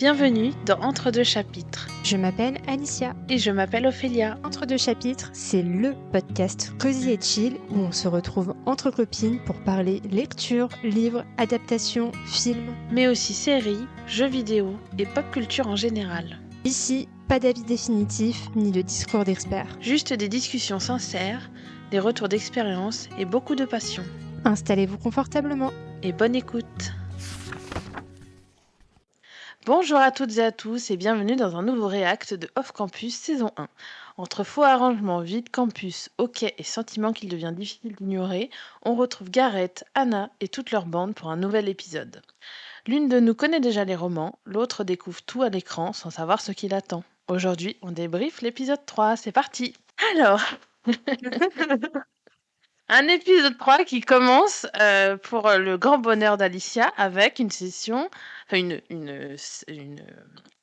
Bienvenue dans Entre deux chapitres. Je m'appelle Alicia. Et je m'appelle Ophélia. Entre deux chapitres, c'est le podcast cosy et chill où on se retrouve entre copines pour parler lecture, livres, adaptations, films. Mais aussi séries, jeux vidéo et pop culture en général. Ici, pas d'avis définitif ni de discours d'experts. Juste des discussions sincères, des retours d'expérience et beaucoup de passion. Installez-vous confortablement. Et bonne écoute. Bonjour à toutes et à tous et bienvenue dans un nouveau React de Off Campus saison 1. Entre faux arrangements, vide campus, hockey et sentiments qu'il devient difficile d'ignorer, on retrouve Gareth, Anna et toute leur bande pour un nouvel épisode. L'une de nous connaît déjà les romans, l'autre découvre tout à l'écran sans savoir ce qui l'attend. Aujourd'hui, on débriefe l'épisode 3, c'est parti. Alors, un épisode 3 qui commence pour le grand bonheur d'Alicia avec une session, enfin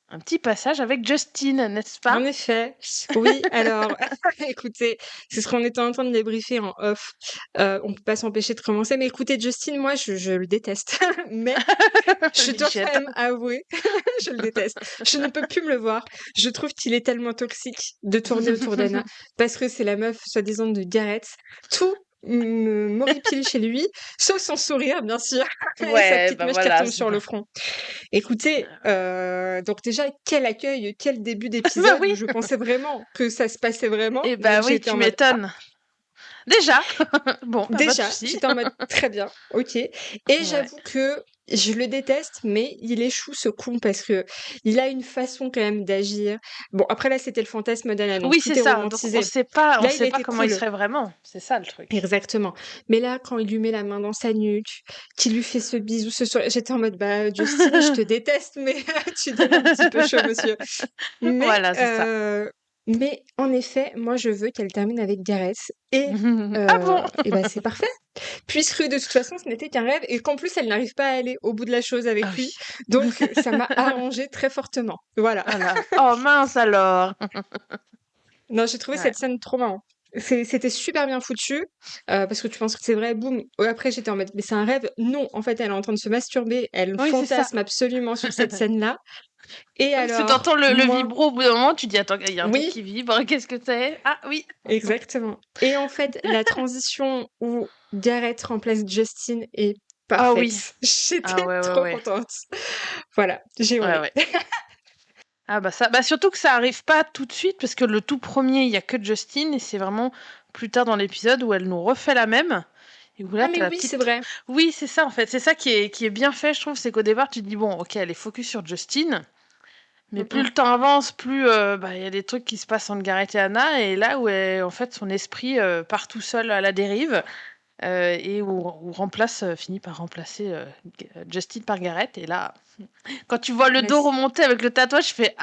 un petit passage avec Justine, n'est-ce pas? En effet, oui, alors, écoutez, c'est ce qu'on était en train de débriefer en off. On peut pas s'empêcher de commencer, mais écoutez, Justine, moi, je le déteste, mais je dois quand même avouer, je le déteste. Je ne peux plus me le voir. Je trouve qu'il est tellement toxique de tourner autour d'Anna, parce que c'est la meuf, soi-disant, de Gareth. Tout m'horripile chez lui, sauf son sourire, bien sûr, et sa petite mèche qui tombe sur le front. Écoutez, donc déjà, quel accueil, quel début d'épisode. oui. Je pensais vraiment que ça se passait vraiment. Eh bah oui, tu m'étonnes. Déjà, bon, déjà, j'étais en mode très bien, ok. Et j'avoue que je le déteste, mais il échoue ce con parce que il a une façon quand même d'agir. Bon, après là, c'était le fantasme d'Anna, donc oui, tout c'est est ça. romantisé. Donc on sait pas comment cool. il serait vraiment. C'est ça le truc. Exactement. Mais là, quand il lui met la main dans sa nuque, qu'il lui fait ce bisou, ce soir, j'étais en mode, bah, Justine, je te déteste, mais tu donnes un petit peu chaud, monsieur. Mais, voilà, c'est ça. Mais en effet, moi, je veux qu'elle termine avec Gareth. Et, ah bon et bah, c'est parfait. Puisque de toute façon, ce n'était qu'un rêve et qu'en plus, elle n'arrive pas à aller au bout de la chose avec lui. Oui. Donc, ça m'a arrangé très fortement. Voilà. Oh mince alors. Non, j'ai trouvé cette scène trop marrante. C'était super bien foutu, parce que tu penses que c'est vrai, boum. Après, j'étais en mode, mais c'est un rêve. Non, en fait, elle est en train de se masturber. Elle fantasme absolument sur cette scène-là. Et alors, parce que t'entends le vibro au bout d'un moment, tu dis, attends, il y a un truc qui vibre, qu'est-ce que c'est? Ah oui. Exactement. Et en fait, la transition où Gareth remplace Justine est parfaite. Ah oui. J'étais trop contente. Voilà, j'ai ouais. Ah bah ça, surtout que ça arrive pas tout de suite parce que le tout premier il y a que Justine et c'est vraiment plus tard dans l'épisode où elle nous refait la même. Et où là, c'est vrai. Oui, c'est ça en fait, c'est ça qui est bien fait, je trouve, c'est qu'au départ tu te dis bon, ok, elle est focus sur Justine, mais plus le temps avance, plus il y a des trucs qui se passent entre Gareth et Anna et là où en fait son esprit part tout seul à la dérive. Et où finit par remplacer Justine par Gareth. Et là, quand tu vois le dos remonter avec le tatouage, je fais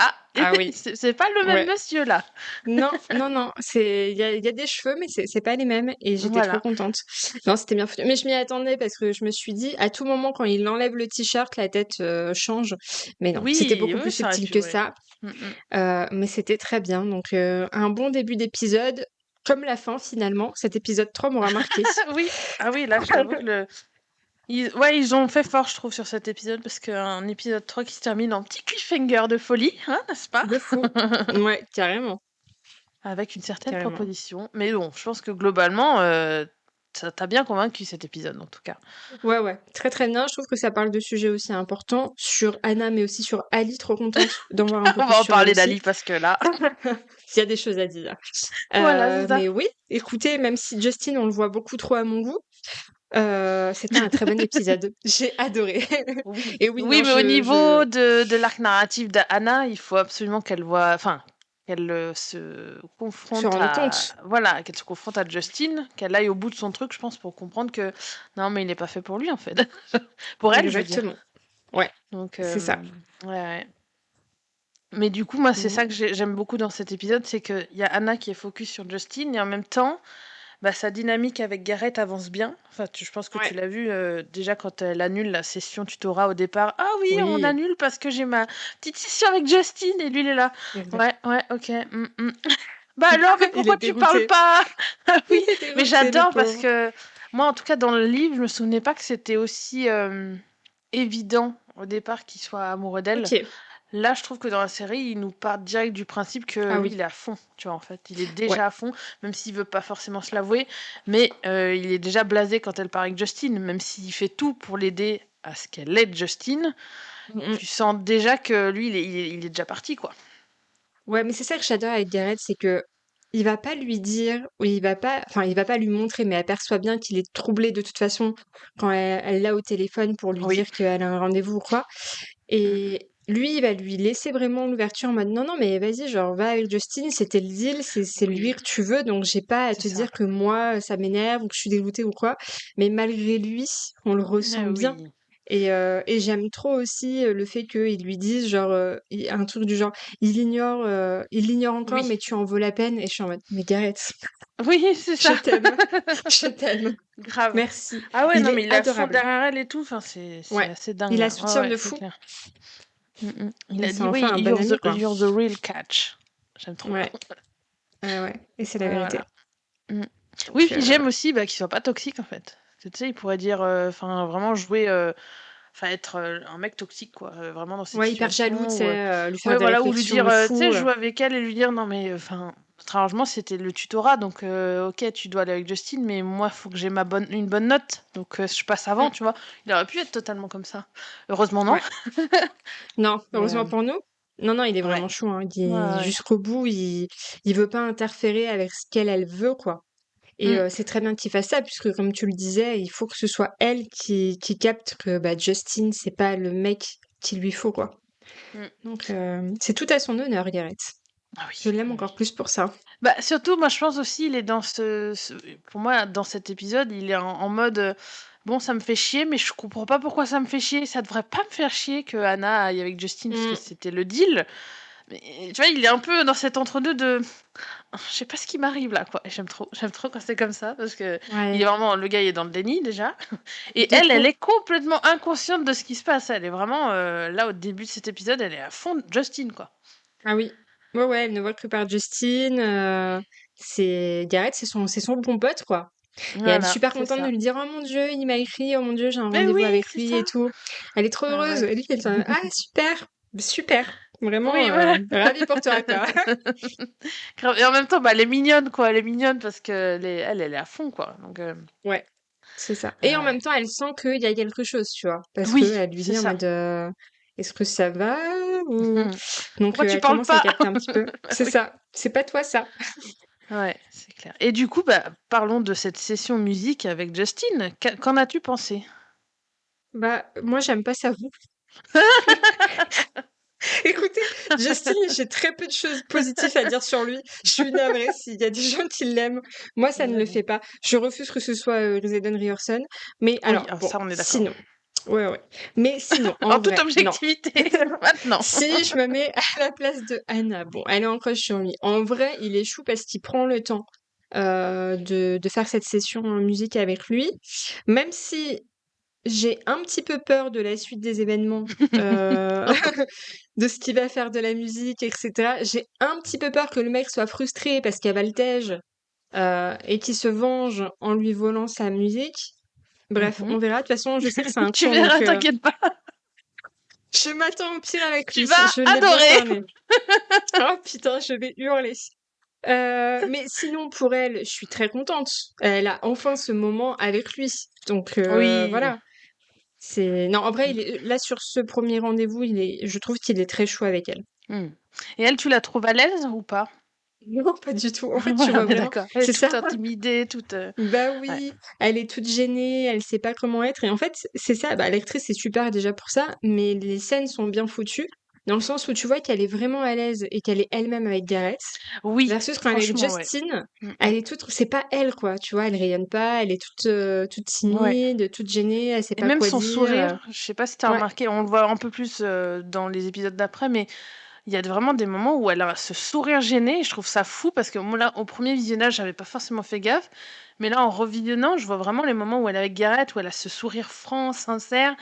oui, c'est pas le même monsieur là. Non, il y a des cheveux, mais c'est pas les mêmes. Et j'étais trop contente. Non, c'était bien foutu. Mais je m'y attendais parce que je me suis dit, à tout moment, quand il enlève le t-shirt, la tête change. Mais non, c'était beaucoup plus subtil que ça. Mais c'était très bien. Donc, un bon début d'épisode. Comme la fin, finalement, cet épisode 3 m'aura marqué. oui, là, je t'avoue que ils ont fait fort, je trouve, sur cet épisode, parce qu'un épisode 3 qui se termine en petit cliffhanger de folie, n'est-ce pas? De fou. Ouais, carrément. Avec une certaine proposition. Mais bon, je pense que globalement, ça t'a bien convaincu cet épisode, en tout cas. Ouais. Très très bien. Je trouve que ça parle de sujets aussi importants sur Anna, mais aussi sur Ali. Trop contente d'en voir un peu plus. On va en parler d'Ali parce que là... Il y a des choses à dire. Voilà, c'est ça. Mais oui, écoutez, même si Justine, on le voit beaucoup trop à mon goût, c'était un très bon épisode. J'ai adoré. Et mais au niveau de l'arc narratif d'Anna, il faut absolument qu'elle voit... Enfin, qu'elle se confronte qu'elle se confronte à Justine, qu'elle aille au bout de son truc, je pense, pour comprendre que non, mais il n'est pas fait pour lui, en fait. Pour elle, exactement. Ouais. Donc, c'est ça. Ouais. Mais du coup, moi, c'est ça que j'aime beaucoup dans cet épisode, c'est qu'il y a Anna qui est focus sur Justine, et en même temps, sa dynamique avec Gareth avance bien. Enfin, je pense que tu l'as vu déjà quand elle annule la session tutorat au départ. Ah oui, on annule parce que j'ai ma petite session avec Justine, et lui, il est là. Ouais, ok. Bah alors, mais pourquoi tu parles pas? Oui, mais j'adore parce que moi, en tout cas, dans le livre, je me souvenais pas que c'était aussi évident au départ qu'il soit amoureux d'elle. Là, je trouve que dans la série, il nous part direct du principe que Ah lui, oui. il est à fond, tu vois, en fait. Il est Ouais. déjà à fond, même s'il veut pas forcément se l'avouer, mais il est déjà blasé quand elle part avec Justin, même s'il fait tout pour l'aider à ce qu'elle aide Justin. Mm, mm. Tu sens déjà que lui, il est déjà parti, quoi. Ouais, mais c'est ça que j'adore avec Gareth, c'est que il va pas lui dire, ou il va pas lui montrer, mais elle perçoit bien qu'il est troublé de toute façon quand elle l'a au téléphone pour lui Oui. dire qu'elle a un rendez-vous ou quoi. Mm, Et lui, il va lui laisser vraiment l'ouverture en mode non, non, mais vas-y, genre, va avec Justin, c'était le deal, c'est lui oui, que tu veux, donc j'ai pas à c'est te ça. dire que moi, ça m'énerve ou que je suis dégoûtée ou quoi. Mais malgré lui, on le ressent bien. Oui. Et j'aime trop aussi le fait qu'ils lui disent, genre, un truc du genre, il l'ignore encore, Oui. mais tu en vaux la peine. Et je suis en mode, mais Gareth, Oui, c'est je ça. t'aime, je t'aime, Grave. merci. Ah ouais, Il non, mais est il est à fond adorable. derrière elle et tout. Enfin, c'est Ouais, assez dingue, il a là. Ouais, soutien ouais, de c'est fou. clair. Il Et a c'est dit, enfin oui, un bon ami, quoi. you're the real catch. J'aime trop. Ouais, ouais, ouais. Et c'est la vérité. Voilà. Mm. Oui, Donc, puis j'aime aussi qu'il soit pas toxique, en fait. Tu sais, il pourrait dire, enfin, vraiment jouer, enfin, être un mec toxique, quoi. Vraiment dans cette ouais, hyper jaloux, tu situation. sais, lui faire Ouais, des voilà, ou lui réflexions dire, de tu sais, fou. jouer avec elle et lui dire, non, mais, enfin, notre arrangement, c'était le tutorat, donc, ok, tu dois aller avec Justin, mais moi, faut que j'ai une bonne note, donc je passe avant, Mm, tu vois. Il aurait pu être totalement comme ça. Heureusement, non. ouais. Non, Mais, heureusement pour nous. Non, non, il est ouais. vraiment chou, hein. Ouais, ouais. Jusqu'au bout, il veut pas interférer avec ce qu'elle, elle veut, quoi. Et Mm, c'est très bien qu'il fasse ça, puisque comme tu le disais, il faut que ce soit elle qui capte que bah, Justin, c'est pas le mec qu'il lui faut, quoi. mm. Donc, c'est tout à son honneur, Gareth. Ah Je oui, l'aime oui, encore oui. plus pour ça. Bah, surtout, moi, je pense aussi, il est dans pour moi, dans cet épisode, il est en mode, bon, ça me fait chier, mais je comprends pas pourquoi ça me fait chier. Ça devrait pas me faire chier que Anna aille avec Justin, parce que Mm, c'était le deal. Mais tu vois, il est un peu dans cet entre-deux de, je sais pas ce qui m'arrive là, quoi. Et j'aime trop quand c'est comme ça, parce que il est ouais, vraiment, le gars, il est dans le déni déjà, et de elle trop. est complètement inconsciente de ce qui se passe. Elle est vraiment, là, au début de cet épisode, elle est à fond de Justin, quoi. Ah oui. Ouais, ouais, elle ne voit que par Justin. Gareth, c'est son bon pote, quoi. Et elle est Voilà, super c'est contente de ça. lui dire, oh mon Dieu, il m'a écrit, oh mon Dieu, j'ai un Mais rendez-vous oui, avec c'est lui ça. et tout. Elle est trop Ah heureuse. ouais. Et lui, elle est ah super, super. Vraiment, Oui, voilà. ravie pour toi, quoi. Grave. Et en même temps, bah, elle est mignonne, quoi. Elle est mignonne parce que elle est à fond, quoi. Donc, Ouais, c'est ça. Et en ouais. même temps, elle sent qu'il y a quelque chose, tu vois. Parce que Oui, elle lui c'est dit en ça. mode, est-ce que ça va ou... Mhm. Donc, Pourquoi tu elle parles commence à pas? capter un petit peu. C'est Oui. ça. C'est pas toi, ça. Ouais, c'est clair. Et du coup, bah, parlons de cette session musique avec Justin. Qu'en as-tu pensé? Bah, moi, j'aime pas sa voix. Écoutez, Justin, j'ai très peu de choses positives à dire sur lui. Je suis navrée s'il y a des gens qui l'aiment. Moi, ça ne le fait pas. Je refuse que ce soit Zayden Ryerson. Mais Oui, alors, alors bon, ça, on est d'accord. sinon. Ouais, ouais. Mais sinon, en En toute vrai, non. objectivité, maintenant. Si je me mets à la place de Anna, bon, elle est en crush sur lui. En vrai, il est chou parce qu'il prend le temps de faire cette session en musique avec lui. Même si j'ai un petit peu peur de la suite des événements, de ce qu'il va faire de la musique, etc. J'ai un petit peu peur que le mec soit frustré parce qu'il y a Valtège et qu'il se venge en lui volant sa musique. Bref, Mhm. on verra. De toute façon, je sais que c'est un Tu con, donc verras, t'inquiète pas. je m'attends au pire avec Tu lui. vas Je l'ai bien adorer. cerné. Oh putain, je vais hurler. Mais sinon, pour elle, je suis très contente. Elle a enfin ce moment avec lui. Donc Oui. voilà. C'est non, en vrai, là sur ce premier rendez-vous, je trouve qu'il est très chou avec elle. Hmm. Et elle, tu la trouves à l'aise ou pas? Non, pas du tout. En fait, tu Voilà, vois on est vraiment, d'accord. Elle est c'est ça. toute intimidée, toute. Bah Ouais. oui, elle est toute gênée, elle sait pas comment être. Et en fait, c'est ça. Bah, l'actrice est super déjà pour ça, mais les scènes sont bien foutues dans le sens où tu vois qu'elle est vraiment à l'aise et qu'elle est elle-même avec Gareth. Oui, Versus quand elle est avec franchement, ouais. Justine, Mm, elle est toute, c'est pas elle quoi. Tu vois, elle rayonne pas, elle est toute mm. Ouais. timide, toute gênée, elle sait Et pas même quoi son dire. sourire, je sais pas si t'as Ouais. remarqué, on le voit un peu plus dans les épisodes d'après, mais il y a vraiment des moments où elle a ce sourire gêné, et je trouve ça fou parce que moi, là, au premier visionnage, j'avais pas forcément fait gaffe, mais là, en revisionnant, je vois vraiment les moments où elle est avec Gareth, où elle a ce sourire franc, sincère,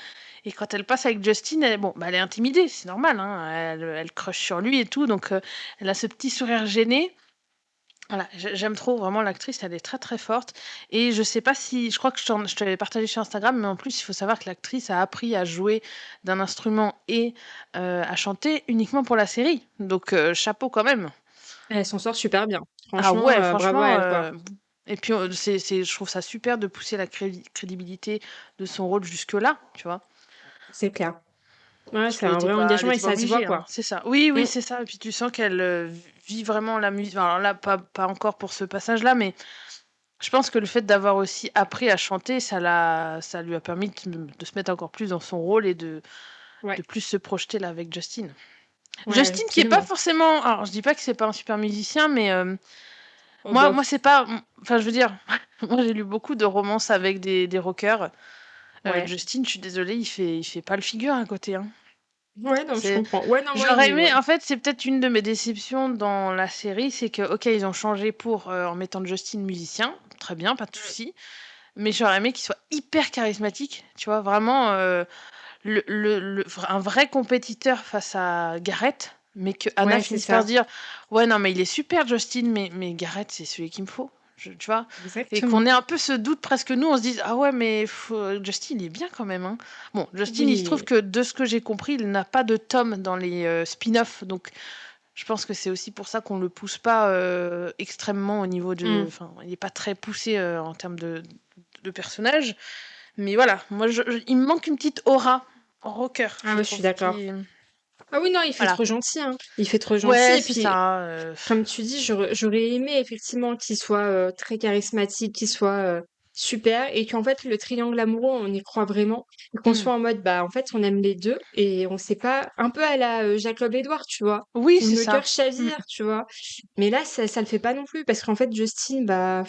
et quand elle passe avec Justin, bon, bah, elle est intimidée, c'est normal, hein, elle crush sur lui et tout, donc elle a ce petit sourire gêné. Voilà, j'aime trop vraiment l'actrice, elle est très, très forte et je sais pas si je crois que je te l'avais partagé sur Instagram, mais en plus, il faut savoir que l'actrice a appris à jouer d'un instrument et à chanter uniquement pour la série. Donc chapeau quand même. Elle s'en sort super bien. Ah Franchement, ouais, bravo à franchement, elle, quoi. et puis, je trouve ça super de pousser la crédibilité de son rôle jusque-là, tu vois? C'est clair. Ouais, Parce c'est qu'elleun était vrai pas elle engagement et était pas ça se voit, obligée, hein, quoi. c'est ça. Oui, oui, Mmh. c'est ça et puis tu sens qu'elle, vit vraiment la musique. Alors là, pas encore pour ce passage-là, mais je pense que le fait d'avoir aussi appris à chanter, ça lui a permis de se mettre encore plus dans son rôle et Ouais, de plus se projeter là avec Justin. ouais, Justin qui est pas absolument. forcément alors je dis pas que c'est pas un super musicien, mais Oh moi bof. c'est pas enfin je veux dire, moi j'ai lu beaucoup de romances avec des rockers. Ouais. Justin, je suis désolée, il fait pas le figure à côté, hein. Ouais, non, je C'est comprends. Ouais, non, moi, J'aurais il aimé ouais. en fait, c'est peut-être une de mes déceptions dans la série, c'est que, OK, ils ont changé pour, en mettant Justin musicien, très bien, pas de Mmh. souci, mais j'aurais aimé qu'il soit hyper charismatique, tu vois? Vraiment, un vrai compétiteur face à Gareth, mais que Anna Ouais, c'est finisse par se ça. dire: «Ouais, non, mais il est super Justin, mais Gareth, c'est celui qu'il me faut». Tu vois? Et qu'on ait Exactement. un peu ce doute presque nous, on se dise: «Ah ouais, mais Justin, il est bien quand même, hein». Bon, Justin, il se trouve Oui. que de ce que j'ai compris, il n'a pas de tome dans les, spin-off, donc je pense que c'est aussi pour ça qu'on le pousse pas, extrêmement au niveau de Mmh. enfin, il est pas très poussé, en termes de personnage. Mais voilà, moi il me manque une petite aura rocker, Ah je ouais, je suis trouve, d'accord. qui Ah oui, non, il fait voilà. trop gentil, hein. Il fait trop gentil Ouais, et c'est puis, ça, comme tu dis, j'aurais aimé effectivement qu'il soit, très charismatique, qu'il soit, super et qu'en fait, le triangle amoureux, on y croit vraiment et qu'on mmh. soit en mode, bah, en fait, on aime les 2 et on sait pas un peu à la, Jacob Edward, tu vois? Oui, Où c'est nos ça. cœurs Mmh. chavirent, tu vois? Mais là, ça le fait pas non plus parce qu'en fait, Justin, bah,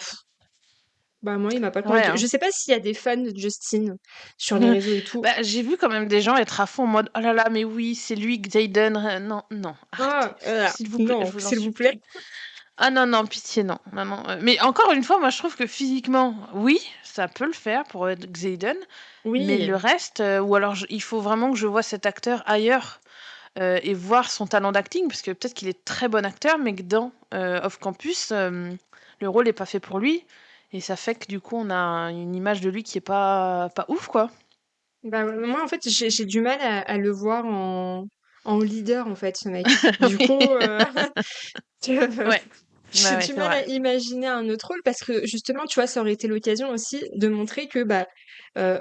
moi, il m'a pas Ouais, convaincu. hein. Je sais pas s'il y a des fans de Justin sur les réseaux et tout. Bah, j'ai vu quand même des gens être à fond en mode: «Oh là là, mais oui, c'est lui, Xaden, non, non, arrêtez, Ah, s'il vous plaît, je non, vous en s'il vous plaît. supplie». Ah non, non, pitié, non. Non, non, mais encore une fois, moi, je trouve que physiquement, oui, ça peut le faire pour être Xaden, mais le Oui. reste, ou alors il faut vraiment que je vois cet acteur ailleurs, et voir son talent d'acting, parce que peut-être qu'il est très bon acteur, mais que dans, Off Campus, le rôle est pas fait pour lui et ça fait que du coup, on a une image de lui qui est pas ouf, quoi. Bah, moi, en fait, j'ai du mal à le voir en leader, en fait, ce mec. Du Oui. coup, Ouais. Ouais, j'ai ouais, du c'est mal vrai. à imaginer un autre rôle parce que justement, tu vois, ça aurait été l'occasion aussi de montrer que, bah,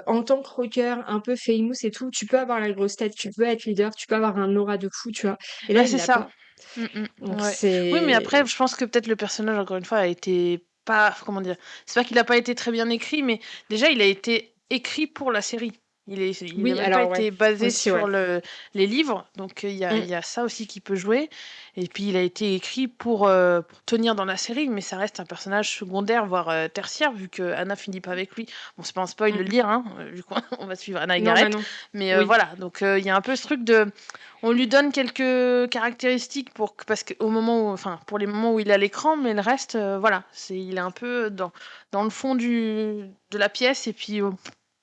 en tant que rocker, un peu famous et tout, tu peux avoir la grosse tête, tu peux être leader, tu peux avoir un aura de fou, tu vois. Et là, Bah, il c'est l'a ça. pas. Mmh Donc ouais. Oui, mais c'est après, je pense que peut-être le personnage, encore une fois, a été pas comment dire? C'est pas qu'il a pas été très bien écrit, mais déjà, il a été écrit pour la série. Il a oui, même pas alors ouais, été basé aussi, ouais. sur les livres, donc il Mmh. y a ça aussi qui peut jouer et puis il a été écrit pour tenir dans la série, mais ça reste un personnage secondaire, voire, tertiaire, vu que Anna finit pas avec lui. Bon, c'est pas un spoil de Mmh. le lire, hein, vu qu'on on va suivre Anna et Non, bah, Gareth, non. mais Oui. voilà, donc il y a un peu ce truc de on lui donne quelques caractéristiques parce qu'au moment où enfin, pour les moments où il est à l'écran, mais le reste, voilà, il est un peu dans le fond de la pièce et puis,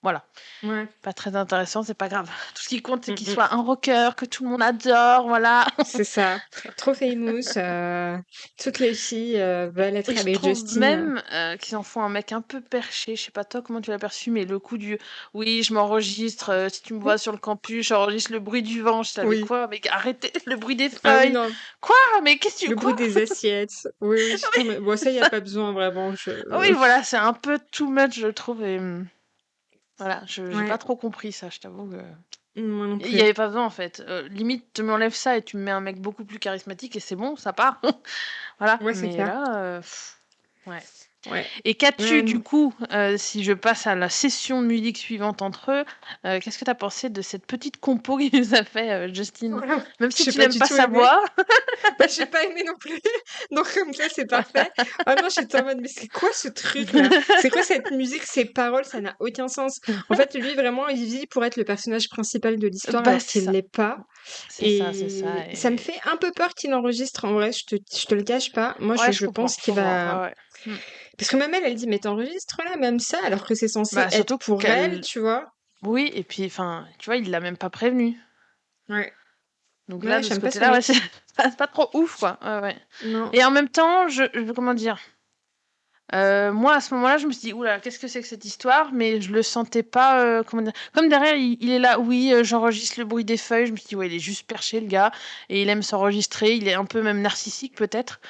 voilà. Ouais. Pas très intéressant, c'est pas grave. Tout ce qui compte, c'est Mmh qu'il mh. soit un rocker, que tout le monde adore, voilà. C'est ça. Trop famous, toutes les filles, veulent Et être je avec trouve Justin. même, qu'ils en font un mec un peu perché. Je sais pas toi comment tu l'as perçu, mais le coup du: «Oui, je m'enregistre, si tu me vois sur le campus, j'enregistre le bruit du vent». J'étais là: «Mais Oui. quoi? Mais arrêtez le bruit des Ah oui, feuilles». non, «Quoi? Mais qu'est-ce que tu le bruit quoi?» des assiettes. Oui, oui. Non, mais bon, ça, y a pas besoin vraiment, Oui, voilà, c'est un peu too much, je trouve et voilà, je j'ai pas ouais, trop compris ça, je t'avoue que moi non il y plus. avait pas besoin en fait. Limite, tu m'enlèves ça et tu me mets un mec beaucoup plus charismatique et c'est bon, ça part. Voilà, Ouais, c'est mais clair. là, ouais. Ouais. Et qu'as-tu Ouais, du non. coup, si je passe à la session de musique suivante entre eux, qu'est-ce que tu as pensé de cette petite compo qu'il nous a fait, Justin? Voilà. Même si J'ai tu pas n'aimes du pas tout sa aimé. voix? Bah, j'ai pas aimé non plus. Donc comme ça, c'est parfait. Voilà. Vraiment, j'étais en mode: «Mais c'est quoi ce truc-là? C'est quoi cette musique, ces paroles? Ça n'a aucun sens». En fait, lui, vraiment, il vit pour être le personnage principal de l'histoire Bah, alors c'est qu'il ça. l'est pas C'est ça et ça me et fait un peu peur qu'il enregistre en vrai, je te le cache pas. Moi, ouais, je pense je qu'il comprends, va ouais, ouais. Mmh. parce que même elle, elle dit: «Mais tu là, même ça?» alors que c'est censé Bah, être surtout pour elle, qu'elle tu vois? oui et puis enfin, tu vois, il l'a même pas prévenu. Ouais. Donc là, Ouais, de ce j'aime pas ce côté-là, ouais, mec. c'est pas trop ouf, quoi. Ouais, ouais. Non. Et en même temps, comment dire? Moi, à ce moment-là, je me suis dit: «Ouh là, qu'est-ce que c'est que cette histoire?» mais je le sentais pas, comment dire? Comme derrière, il est là: «Oui, j'enregistre le bruit des feuilles». Je me suis dit: «Ouais, il est juste perché le gars et il aime s'enregistrer». Il est un peu même narcissique peut-être,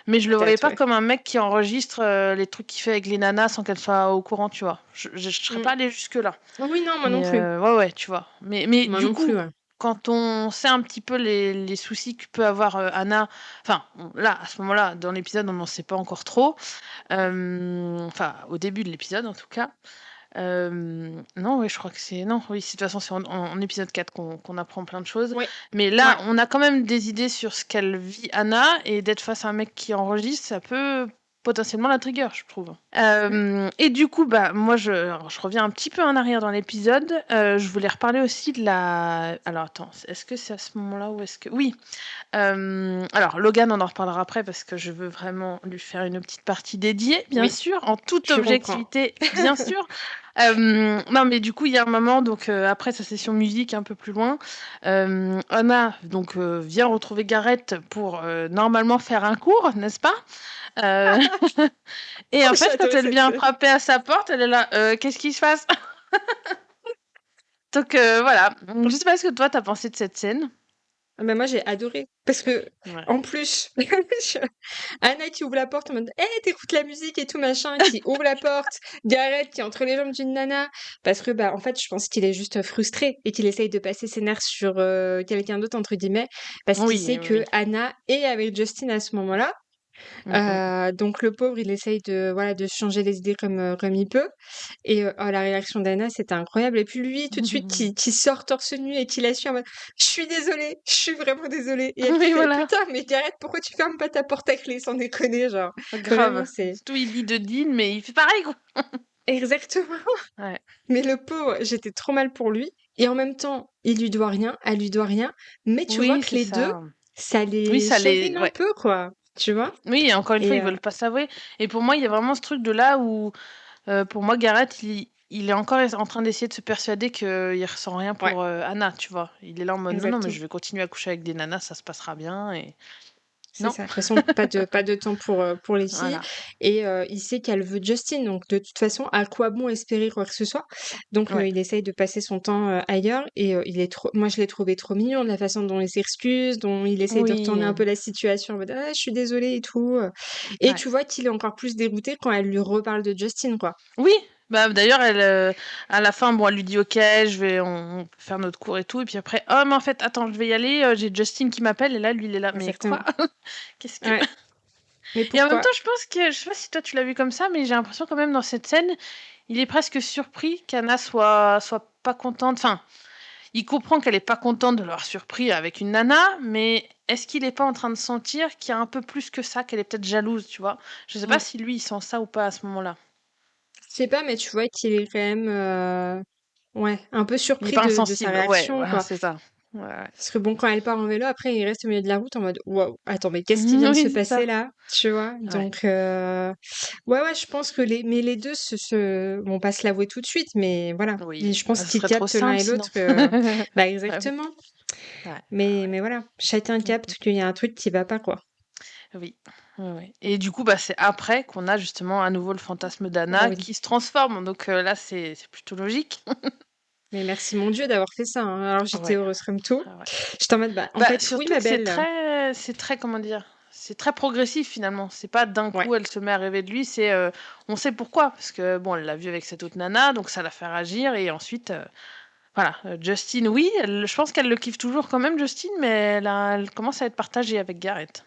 mais je le voyais Peut-être, pas ouais. comme un mec qui enregistre, les trucs qu'il fait avec les nanas sans qu'elles soient au courant, tu vois? Je serais Mm. pas allée jusque-là. Oui, non, moi non Mais plus. ouais, ouais, tu vois? Mais Moi du non plus, coup, ouais. quand on sait un petit peu les soucis que peut avoir, Anna, enfin, là, à ce moment-là, dans l'épisode, on n'en sait pas encore trop. Enfin, au début de l'épisode, en tout cas. Non, oui, je crois que c'est non, oui, de toute façon, c'est en épisode 4 qu'on apprend plein de choses. Oui, Mais ouais. là, on a quand même des idées sur ce qu'elle vit, Anna, et d'être face à un mec qui enregistre, ça peut potentiellement la trigger, je trouve. Et du coup, bah, moi, alors, je reviens un petit peu en arrière dans l'épisode. Je voulais reparler aussi de la... Alors, attends, est-ce que c'est à ce moment-là ou est-ce que... Oui. Alors, Logan, on en reparlera après parce que je veux vraiment lui faire une petite partie dédiée, bien Oui, sûr, en toute je comprends. objectivité, bien sûr. Non, mais du coup, il y a un moment, donc après sa session musique un peu plus loin, Anna donc vient retrouver Garrett pour normalement faire un cours, n'est-ce pas? Euh, Et en fait, quand J'adore elle cette vient scène. frapper à sa porte, elle est là, qu'est-ce qui se passe? Donc voilà. Je sais pas ce que toi t'as pensé de cette scène. Ah bah moi j'ai adoré parce que Ouais. en plus Anna qui ouvre la porte en mode t'écoutes la musique et tout machin qui ouvre la porte, Gareth qui est entre les jambes d'une nana parce que bah en fait je pense qu'il est juste frustré et qu'il essaye de passer ses nerfs sur quelqu'un d'autre entre guillemets parce qu'il Oui, sait oui, que oui. Anna est avec Justin à ce moment-là. Mm, mm. Donc le pauvre, il essaye de voilà de changer les idées comme il peut. Et oh, la réaction d'Anna, c'était incroyable. Et puis lui, tout de suite, qui sort torse nu et qui la suit en mode, je suis désolée, je suis vraiment désolée. Et elle qui Oui, fait, voilà. putain, mais Gareth, pourquoi tu fermes pas ta porte à clé sans déconner, genre. Vraiment, Grave. c'est Surtout, il dit de Dean, mais il fait pareil, quoi. exactement. Ouais. Mais le pauvre, j'étais trop mal pour lui. Et en même temps, il lui doit rien, elle lui doit rien. Mais tu vois Oui, que c'est les deux, ça. ça Oui, les ça les... chagrine un Ouais. peu, quoi. Tu vois? Oui, et encore une fois, Et ils veulent pas s'avouer. Et pour moi, il y a vraiment ce truc de là où, pour moi, Gareth, il est encore en train d'essayer de se persuader qu'il ressent rien ouais, pour Anna, tu vois. Il est là en mode, non, non, mais exactement. je vais continuer à coucher avec des nanas, ça se passera bien. Et C'est non, ça. De toute façon, pas de temps pour les filles. voilà. Et il sait qu'elle veut Justin. Donc, de toute façon, à quoi bon espérer quoi que ce soit? Donc, Ouais. il essaye de passer son temps ailleurs. Et il est trop... moi, je l'ai trouvé trop mignon de la façon dont il s'excuse, dont il essaye de retourner un Oui. peu la situation en mode ah, je suis désolée et tout. Et Ouais. tu vois qu'il est encore plus dégoûté quand elle lui reparle de Justin, quoi. Oui, bah d'ailleurs, elle, à la fin, bon, elle lui dit ok, on peut faire notre cours et tout, et puis après, oh mais en fait, attends, je vais y aller, j'ai Justin qui m'appelle, et là, lui, il est là, mais quoi? Exactement. Qu'est-ce que... Ouais. Mais Et en même pourquoi? temps, je pense que, je sais pas si toi tu l'as vu comme ça, mais j'ai l'impression quand même dans cette scène, il est presque surpris qu'Anna soit pas contente, enfin, il comprend qu'elle est pas contente de l'avoir surpris avec une nana, mais est-ce qu'il est pas en train de sentir qu'il y a un peu plus que ça, qu'elle est peut-être jalouse, tu vois? Je sais pas Mm. si lui, il sent ça ou pas à ce moment-là. Je sais pas, mais tu vois qu'il est quand même ouais, un peu Il est surpris pas de sa insensible, ouais, réaction, voilà, quoi. c'est ça. Ouais, ouais. Parce que bon, quand elle part en vélo, après, il reste au milieu de la route en mode waouh, attends, mais qu'est-ce qui vient de se Oui, c'est passer ça. là? Tu vois? Ouais. Donc, ouais, ouais, je pense que les deux vont pas se l'avouer tout de suite, mais voilà. Oui, Je pense ce qu'ils serait trop captent l'un simple et sinon. l'autre que, bah, Ah oui. exactement. Ouais, Mais voilà, chacun ouais. capte qu'il y a un truc qui va pas, quoi. Oui. Ouais, ouais. Et du coup, bah, c'est après qu'on a justement à nouveau le fantasme Ah d'Anna oui. qui se transforme. Donc là, c'est plutôt logique. Mais merci mon Dieu d'avoir fait ça, hein. Alors j'étais Ouais. heureuse comme tout. Ah ouais. J'étais en mode, bah, en Bah, fait, oui, surtout ma que belle. c'est très, comment dire, c'est très progressif finalement. C'est pas d'un Ouais, coup elle se met à rêver de lui, c'est on sait pourquoi parce que bon, elle l'a vu avec cette autre nana, donc ça la fait réagir et ensuite voilà, Justin, oui, je pense qu'elle le kiffe toujours quand même, Justin, mais elle commence à être partagée avec Gareth.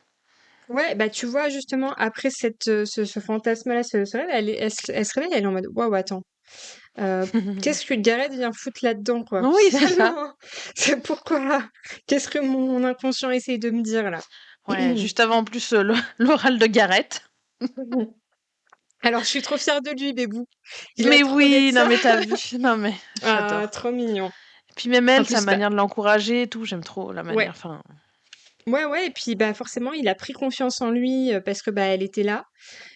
ouais, bah tu vois, justement, après ce fantasme-là se réveille, elle se réveille, elle est en mode, waouh, attends. Qu'est-ce que Gareth vient foutre là-dedans, quoi, Oui, c'est ça. finalement? C'est pourquoi? Qu'est-ce que mon inconscient essaye de me dire là? Ouais, juste avant en plus l'oral de Gareth. Alors, je suis trop fière de lui, Bébou. Il a Mais trop d'être oui, non ça. mais t'as vu, non mais Ah, j'adore. trop mignon. Et puis même En elle, sa plus, bah, manière de l'encourager et tout, j'aime trop la manière. ouais. Enfin, Ouais, ouais, et puis bah forcément, il a pris confiance en lui parce que bah elle était là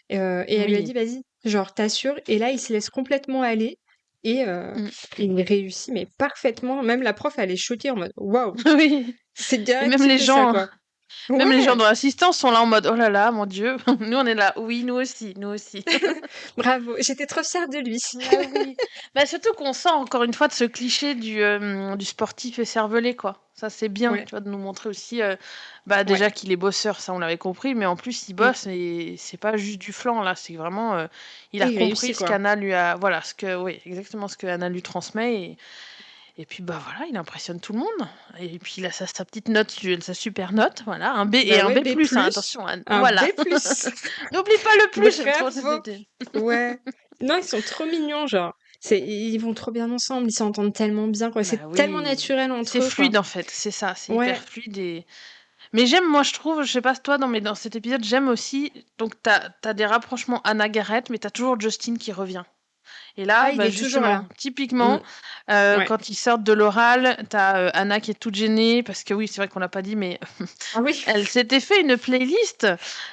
et elle lui a oui. dit vas-y, genre t'assures. Et là, il se laisse complètement aller et Mm. il réussit mais parfaitement. Même la prof, elle est choquée en mode waouh. Oui. C'est Et Gareth même qui les fait ça, gens, quoi. même les gens Ouais, dans l'assistance sont là en mode oh là là, mon Dieu. Nous on est là, oui, nous aussi, nous aussi. bravo. J'étais trop fière de lui. Ah oui. Bah, surtout qu'on sort encore une fois de ce cliché du sportif écervelé, quoi. Ça, c'est bien, Ouais, tu vois, de nous montrer aussi, bah, ouais. déjà qu'il est bosseur, ça on l'avait compris, mais en plus il Mm. bosse et c'est pas juste du flanc, là, c'est vraiment, il Et a il compris réussit, ce quoi. qu'Anna lui a, voilà, oui, exactement ce que Anna lui transmet et puis bah voilà, il impressionne tout le monde. Et puis il a sa petite note, sa super note, voilà, un B et Bah un ouais, B+, B+, hein, attention, un B+. voilà. N'oublie pas le plus, j'aime trop cette Bravo. idée. Ouais. Non, ils sont trop mignons, genre. Ils vont trop bien ensemble, ils s'entendent tellement bien, quoi. C'est Bah tellement oui, naturel c'est entre eux, quoi. fluide en fait, c'est ça, c'est hyper Ouais. fluide et mais j'aime moi je trouve, je sais pas toi mais dans cet épisode, j'aime aussi donc t'as des rapprochements Anna Garrett mais t'as toujours Justin qui revient. Et Ah, là, il bah est toujours là. justement, Mm. typiquement, Ouais. quand ils sortent de l'oral, t'as Anna qui est toute gênée parce que oui, c'est vrai qu'on l'a pas dit mais Ah oui. elle s'était fait une playlist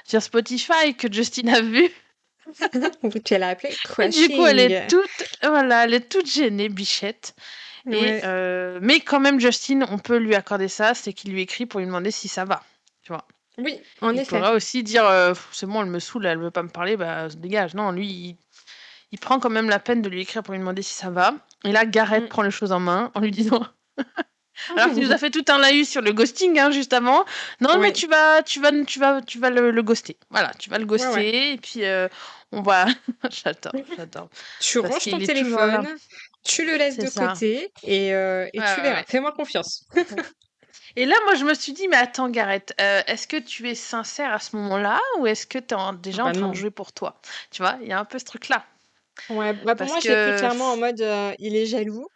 sur Spotify que Justin a vue Tu l'as appelé et du coup, elle est Crushing. toute voilà, elle est toute gênée, bichette. Et Ouais. mais quand même, Justin, on peut lui accorder ça, c'est qu'il lui écrit pour lui demander si ça va, tu vois. Oui, en Il effet. pourrait aussi dire c'est bon, elle me saoule, elle veut pas me parler, bah se dégage. Non, lui, il prend quand même la peine de lui écrire pour lui demander si ça va. Et là, Gareth Mm. prend les choses en main en lui disant alors qu'il nous a fait tout un laïus sur le ghosting hein, juste avant. Non, mais Ouais. tu vas le ghoster. Voilà, tu vas le Ouais, ouais. ghoster et puis on va. J'adore, Tu parce ranges ton qu'il est toujours là. téléphone, tu le laisses C'est de ça. côté et Ouais, tu ouais, verras. ouais. Fais-moi confiance. Et là, moi, je me suis dit, mais attends, Gareth, est-ce que tu es sincère à ce moment-là ou est-ce que tu es Ah déjà en bah train de non. jouer pour toi? Tu vois, il y a un peu ce truc-là. Ouais, bah pour Parce moi, je l'ai pris que, clairement en mode il est jaloux,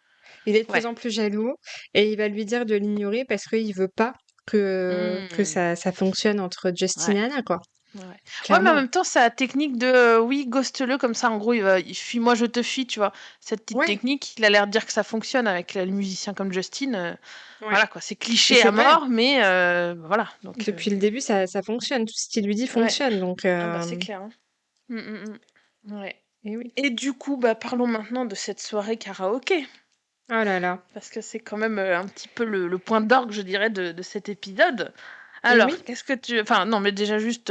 il est de plus ouais. en plus jaloux et il va lui dire de l'ignorer parce qu'il veut pas que Hmm, ça fonctionne entre Justin ouais. et Anna, quoi. Ouais. Ouais, mais en Clairement. même temps, c'est la technique de oui, ghost-le, comme ça, en gros, il fuit, moi je te fuis, tu vois. Cette petite Ouais, technique, il a l'air de dire que ça fonctionne avec les musiciens comme Justin. ouais. Voilà, quoi, c'est Et cliché c'est à vrai. mort, mais voilà. Donc, Depuis le début, ça fonctionne. Tout ce qu'il lui dit ouais. fonctionne. Donc, Ah bah, c'est clair. Hein. Mm, Ouais. et oui. Et du coup, bah, parlons maintenant de cette soirée karaoké. Oh là là. Parce que c'est quand même un petit peu le point d'orgue, je dirais, de cet épisode. Et Alors, oui. qu'est-ce que tu... Enfin, non, mais déjà juste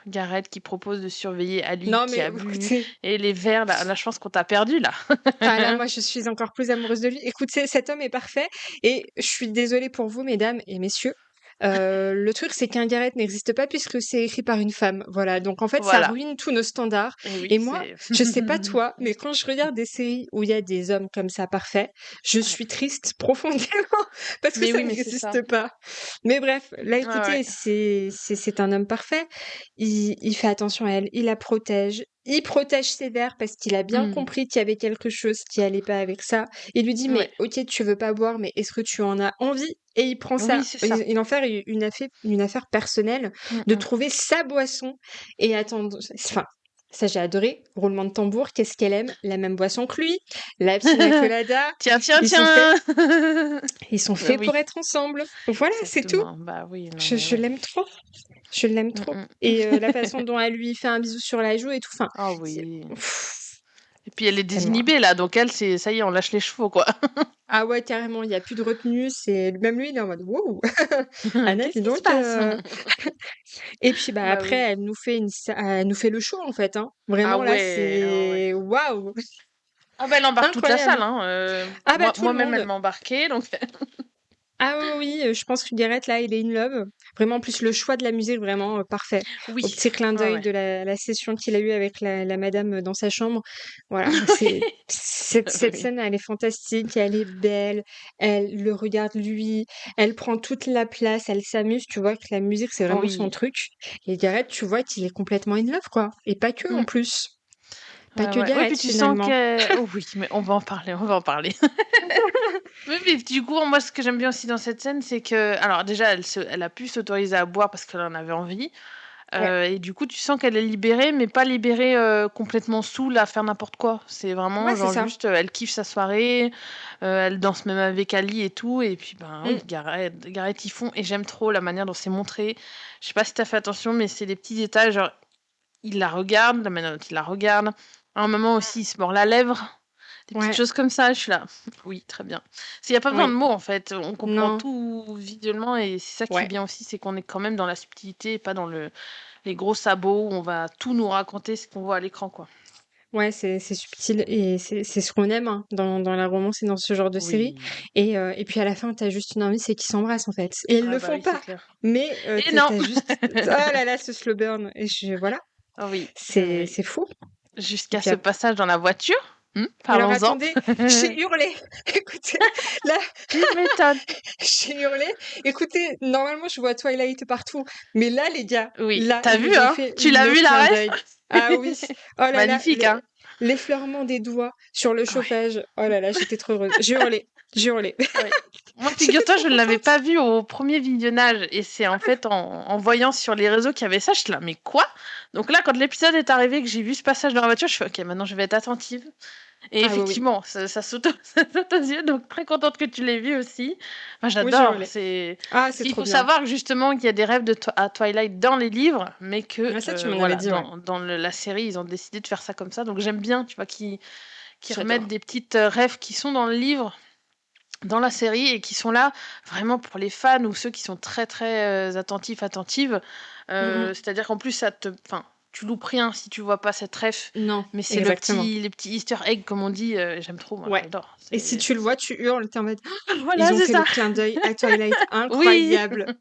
Gareth qui propose de surveiller Ali Non, qui mais a bu écoutez. et les verres, là je pense qu'on t'a perdu, là. Ah là, moi, je suis encore plus amoureuse de lui. Écoutez, cet homme est parfait et je suis désolée pour vous, mesdames et messieurs. Le truc, c'est qu'un Gareth n'existe pas puisque c'est écrit par une femme. Voilà. Donc, en fait, ça Voilà. ruine tous nos standards. Et oui, Et moi, c'est... je sais pas toi, mais quand je regarde des séries où il y a des hommes comme ça parfaits, je Ouais. suis triste profondément parce que Mais ça oui, mais c'est ça. n'existe pas. Mais bref, là, Ouais, ouais. écoutez, c'est un homme parfait. Il fait attention à elle, il la protège. Il protège ses verres parce qu'il a bien Hmm. compris qu'il y avait quelque chose qui allait pas avec ça. Il lui dit, Ouais. mais ok, tu veux pas boire, mais est-ce que tu en as envie? Et il prend Oui, ça, c'est ça. il en fait une affaire personnelle Hmm, de hmm. trouver sa boisson et attendre. Enfin, ça j'ai adoré. Roulement de tambour, qu'est-ce qu'elle aime? La même boisson que lui, la pina colada. Tiens, tiens, Ils sont faits, tiens. ils sont faits pour Oui, être ensemble. Voilà, c'est tout. exactement. Bah oui, non, mais Je ouais. l'aime trop. Je l'aime Hmm, trop. hmm. Et la façon dont elle lui fait un bisou sur la joue et tout. Enfin, Ah c'est oui. pff, Et puis elle est tellement. désinhibée, là, donc elle, c'est... Ça y est, on lâche les chevaux, quoi. Ah ouais, carrément, il y a plus de retenue. C'est même lui, il est en mode wow. Anna, Qu'est-ce dis qui se donc. passe? Et puis bah Bah après, oui. elle nous fait le show en fait. Hein. Ah Vraiment là, ouais, ouais, ouais. c'est waouh, Ah bah elle embarque toute la incroyable. salle, hein. Ah bah tout le Moi-même, elle monde. m'a embarqué, donc... Ah oui, oui, je pense que Gareth là, il est in love. Vraiment, en plus le choix de la musique, vraiment parfait. Au Oui, petit clin ouais, d'œil ouais. de la session qu'il a eue avec la madame dans sa chambre. Voilà, c'est cette Oui. scène, elle est fantastique, elle est belle, elle le regarde lui, elle prend toute la place, elle s'amuse, tu vois que la musique, c'est vraiment son Oui. truc. Et Gareth, tu vois qu'il est complètement in love, quoi. Et pas que, en Mm. plus. Pas Ouais, que ouais. Oui, Gareth, puis tu sens finalement. que... Oh oui, mais on va en parler, on va en parler. Oui, puis du coup, moi, ce que j'aime bien aussi dans cette scène, c'est que... Alors déjà, elle a pu s'autoriser à boire parce qu'elle en avait envie. Ouais. Et du coup, tu sens qu'elle est libérée, mais pas libérée complètement saoule à faire n'importe quoi. C'est vraiment Ouais, c'est genre ça. juste, elle kiffe sa soirée, elle danse même avec Ali et tout. Et puis, ben oui, Mm. Gareth ils font. Et j'aime trop la manière dont c'est montré. Je sais pas si t'as fait attention, mais c'est des petits détails. Genre, il la regarde, la manière dont il la regarde. À un moment aussi, il se mord la lèvre. Des petites Ouais. choses comme ça, je suis là. Oui, très bien. S'il y a pas besoin de Oui. mots, en fait, on comprend Non. tout visuellement et c'est ça qui est Ouais. bien aussi, c'est qu'on est quand même dans la subtilité et pas dans les gros sabots où on va tout nous raconter ce qu'on voit à l'écran, quoi. Ouais, c'est subtil et c'est ce qu'on aime hein, dans la romance et dans ce genre de série. Oui. Et puis à la fin, t'as juste une envie, c'est qu'ils s'embrassent en fait. Et ils Ah le bah font oui, c'est pas. clair. Mais Et non! t'as juste, oh là là, ce slow burn. Et voilà, Oui, c'est oui. c'est fou. Et Jusqu'à puis ce passage dans la voiture. alors Parlons-en. attendez, j'ai hurlé. Écoutez, là, Tu m'étonnes. j'ai hurlé. Écoutez, normalement, je vois Twilight partout. Mais là, les gars, Oui, là, t'as ils vu, nous ont hein? fait Tu l'as le vu la clin ref? d'œil. Ah oui. Oh là là, Magnifique, hein? l'effleurement des doigts sur le Ouais, chauffage. Oh là là, j'étais trop heureuse. J'ai hurlé. J'ai hurlé. ouais. Moi, J'étais figure-toi, trop je ne l'avais contente. pas vu au premier visionnage. Et c'est en fait en voyant sur les réseaux qu'il y avait ça, je suis là, mais quoi? Donc là, quand l'épisode est arrivé, que j'ai vu ce passage dans la voiture, je suis ok, maintenant je vais être attentive. Et Ah oui, oui. effectivement, ça saute, ça saute aux yeux, donc très contente que tu l'aies vu aussi. Moi, Oui, j'ai j'adore. hurlé. C'est Ah, parce c'est qu'il trop faut bien. savoir que justement qu'il y a des rêves à Twilight dans les livres, mais que Ah, ça, tu m'en avais voilà, dit, ouais. dans la série, ils ont décidé de faire ça comme ça. Donc j'aime bien, tu vois, qui remettent J'adore. des petites rêves qui sont dans le livre dans la série et qui sont là vraiment pour les fans ou ceux qui sont très très attentives. Mm, mm. C'est-à-dire qu'en plus, enfin, tu loupes rien si tu vois pas cette ref, Non, mais c'est exactement. les petits Easter eggs, comme on dit, j'aime trop, moi, Ouais. j'adore. Et si tu le vois, tu hurles, t'es en mode, ils Voilà, ont c'est fait le ça. clin d'œil à Twilight. Oui, Incroyable.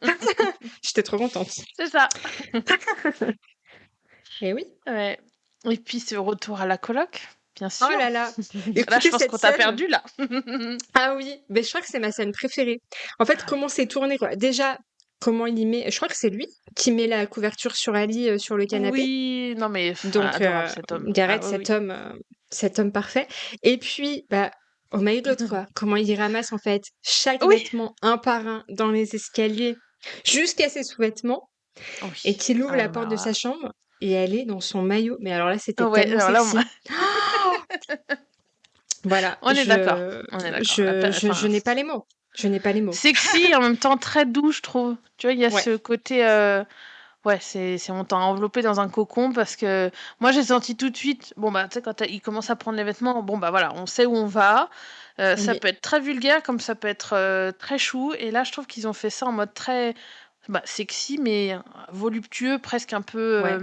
J'étais trop contente. c'est ça. Et oui. Ouais. Et puis ce retour à la coloc, bien Oh sûr. là là. Là, je Écoutez pense cette qu'on t'a scène. perdu, là. Ah oui, mais je crois que c'est ma scène préférée. En fait, Ah oui. comment c'est tourné, quoi. Déjà, comment il y met, je crois que c'est lui qui met la couverture sur Ali sur le canapé. Oui, non mais Donc, adorable cet homme. Gareth, Ah oui, oui. cet homme parfait. Et puis, bah, oh my god, quoi. Comment il ramasse, en fait, chaque Oui, vêtement un par un dans les escaliers jusqu'à ses sous-vêtements et oui. qu'il ouvre Ah la non, mais porte alors de sa là... chambre et elle est dans son maillot. Mais alors là, c'était Ouais, tellement alors là, sexy. Voilà, on est d'accord. On est d'accord. je Enfin, n'ai pas les mots. Je n'ai pas les mots. sexy et en même temps très doux, je trouve. Tu vois, il y a Ouais. ce côté... Ouais, on t'a enveloppé dans un cocon parce que moi j'ai senti tout de suite, bon bah tu sais quand il commence à prendre les vêtements, bon bah voilà, on sait où on va. Ça Oui. peut être très vulgaire comme ça peut être très chou. Et là je trouve qu'ils ont fait ça en mode très sexy mais voluptueux, presque un peu, Ouais.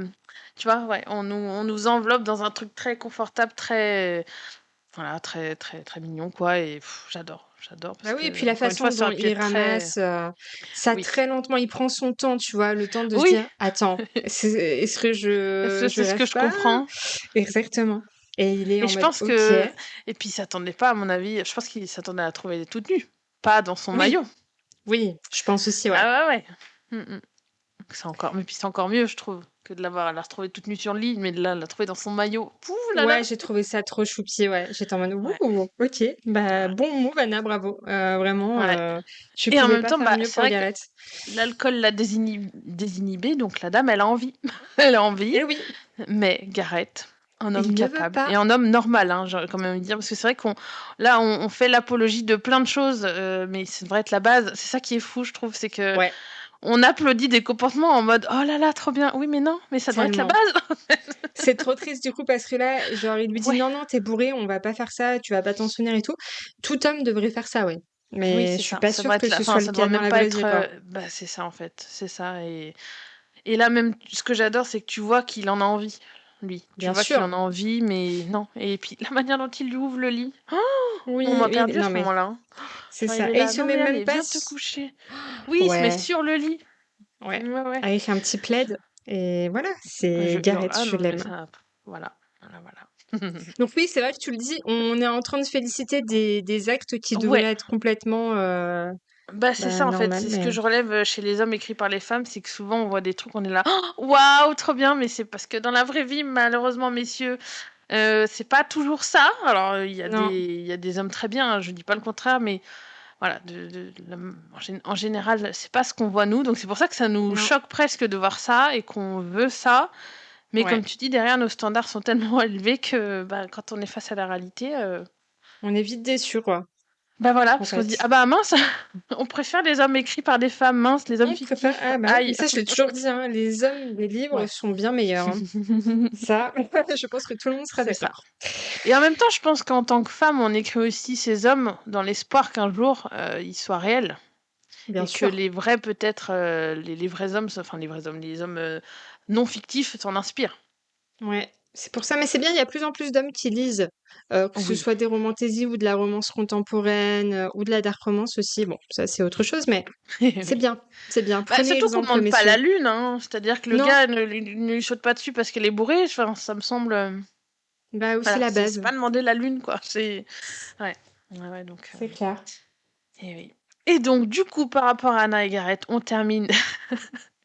tu vois, ouais, on nous enveloppe dans un truc très confortable, très, voilà, très très très mignon quoi. Et j'adore Bah parce oui, et puis que la encore une façon fois ça dont aurait pu il être très, ramasse ça oui, très lentement, il prend son temps, tu vois, le temps de se oui, dire: «Attends, est-ce que je c'est ce que rêve je pas?» comprends. Exactement. Et il est Et en je mode: pense «OK». que et puis il s'attendait pas à mon avis, je pense qu'il s'attendait à la trouver toute nue, pas dans son Oui, maillot. oui, je pense aussi, ouais. Ah ouais, ouais. Donc c'est encore mieux, je trouve, que de la retrouver toute nue sur le lit, mais de la trouver dans son maillot. Ouh là là! Ouais, j'ai trouvé ça trop choupi, ouais. J'étais en mode: Ouais, «Ouh, OK, bah, ouais, bon move Anna, bravo». Vraiment, ouais. tu Et en pouvais même pas temps, faire mieux c'est pour vrai que Gareth. l'alcool l'a désinhibée, donc la dame, elle a envie. Elle a envie, Eh oui, mais Gareth, un homme il ne veut capable pas. et un homme normal, hein, j'aurais quand même envie de dire, parce que c'est vrai on fait l'apologie de plein de choses, mais ça devrait être la base. C'est ça qui est fou, je trouve, c'est que Ouais, on applaudit des comportements en mode oh là là, trop bien. Oui, mais non, mais ça devrait être la tellement. base. C'est trop triste du coup parce que là, genre, il lui dit: Ouais, «Non, non, t'es bourré, on va pas faire ça, tu vas pas t'en souvenir et tout». Tout homme devrait faire ça, ouais. oui, Mais c'est je suis ça. pas Ça devrait sûre être que la, ce enfin, soit le ça cas devrait dans même la pas vraie être. vie, quoi. C'est ça en fait, c'est ça. Et là même, ce que j'adore, c'est que tu vois qu'il en a envie, lui. Tu Bien vois qu'il sûr. en a envie, mais non. Et puis la manière dont il lui ouvre le lit, on Oui, m'a oui, perdu à non ce mais moment-là, hein. c'est Genre il ça. est Et il là, se non met mais même allez, pas viens te coucher. Oui, il se met ouais, sur le lit. ouais, Ouais, ouais. avec un petit plaid et voilà, c'est Je hurle. Gareth, Ah je non mais l'aime. ça, voilà, voilà. Donc oui, c'est vrai que tu le dis, on est en train de se féliciter des actes qui devraient Ouais. être complètement, Bah, c'est ça en fait, normal, c'est ce mais que je relève chez les hommes écrits par les femmes, c'est que souvent on voit des trucs, on est là, oh, waouh, trop bien, mais c'est parce que dans la vraie vie, malheureusement, messieurs, c'est pas toujours ça. Alors, non, il y a des hommes très bien, hein, je dis pas le contraire, mais voilà, en général, c'est pas ce qu'on voit nous, donc c'est pour ça que ça nous non, choque presque de voir ça et qu'on veut ça. Mais ouais. comme tu dis, derrière, nos standards sont tellement élevés que bah, quand on est face à la réalité, On est vite déçus, quoi. Bah voilà, en parce qu'on se dit, fait. ah bah mince, on préfère les hommes écrits par des femmes, mince, les hommes On préfère... fictifs. Ah bah oui, mais Aïe. ça, je l'ai toujours dit, hein, les hommes des livres Ouais. sont bien meilleurs, hein. Ça, je pense que tout le monde sera C'est ça. d'accord. Et en même temps, je pense qu'en tant que femme, on écrit aussi ces hommes dans l'espoir qu'un jour, ils soient réels. Bien Et que sûr. les vrais, peut-être, les vrais hommes, enfin les hommes non fictifs s'en inspirent. Ouais, c'est pour ça, mais c'est bien, il y a plus en plus d'hommes qui lisent, que ce Oui. soit des romantaisies ou de la romance contemporaine, ou de la dark romance aussi. Bon, ça c'est autre chose, mais c'est Oui. bien, c'est bien. Bah, Prenez surtout qu'on exemple, demande pas messieurs. la lune, hein. C'est-à-dire que le Non, gars ne lui saute pas dessus parce qu'elle est bourrée. Enfin, ça me semble. bah oui, c'est Voilà, la c'est base. pas demander la lune, quoi. C'est. Ouais. Ouais, ouais, donc. C'est clair. Et oui. Et donc, du coup, par rapport à Anna et Gareth, on termine.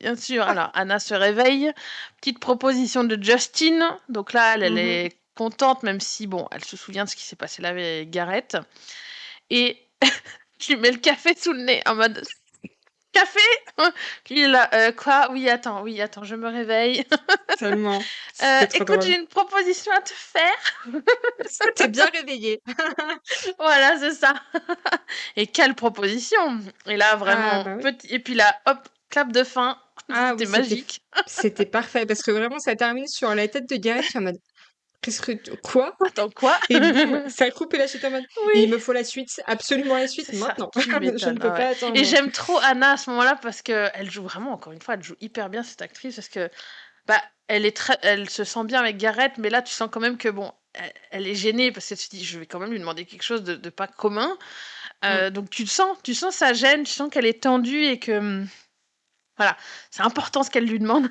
Bien sûr. Alors, Anna se réveille. Petite proposition de Justin. Donc là, elle Mhm. est contente, même si, bon, elle se souvient de ce qui s'est passé là avec Gareth. Et je lui mets le café sous le nez en mode café. Lui là, quoi? Oui, attends, je me réveille. Tellement. C'était trop Écoute, drôle. j'ai une proposition à te faire. T'es bien réveillé. Voilà, c'est ça. Et quelle proposition! Et là, Ah vraiment, bah oui. petit. Et puis là, hop, clap de fin. Ah C'était oui, magique. c'était parfait parce que vraiment ça termine sur la tête de Gareth, tu es en mode qu'est-ce que quoi? Attends, quoi? Et ça coupe et là j'étais en mode il Oui, me faut la suite, absolument la suite c'est ça, maintenant. tu Je ne m'étonnes. peux Ah ouais. pas Et attendre. j'aime trop Anna à ce moment-là parce que elle joue vraiment, encore une fois, elle joue hyper bien cette actrice parce que bah, elle se sent bien avec Gareth, mais là, tu sens quand même que bon, elle est gênée parce que tu te dis, je vais quand même lui demander quelque chose de pas commun. Mm. Donc tu sens sa gêne, tu sens qu'elle est tendue et que voilà, c'est important ce qu'elle lui demande.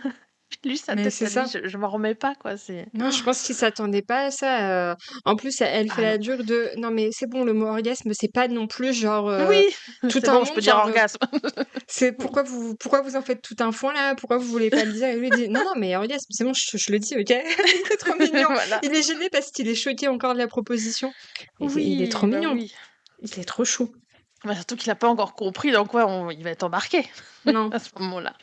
Lui, sa Mais tête, c'est elle dit, ça. je m'en remets pas, quoi. C'est. Non, je pense qu'il s'attendait pas à ça. En plus, elle fait Ah non. la dure de non mais c'est bon le mot orgasme, c'est pas non plus genre Oui, tout c'est un bon, je monde peux dire genre orgasme. c'est pourquoi vous en faites tout un foin là? Pourquoi vous voulez pas le dire? Et lui il dit non non mais orgasme, c'est bon, je le dis, OK? Il est trop mignon. Voilà. Il est gêné parce qu'il est choqué encore de la proposition. Il est trop Oui, bah mignon. oui. Il est trop chou. Bah, surtout qu'il a pas encore compris dans quoi il va être embarqué Non, à ce moment-là.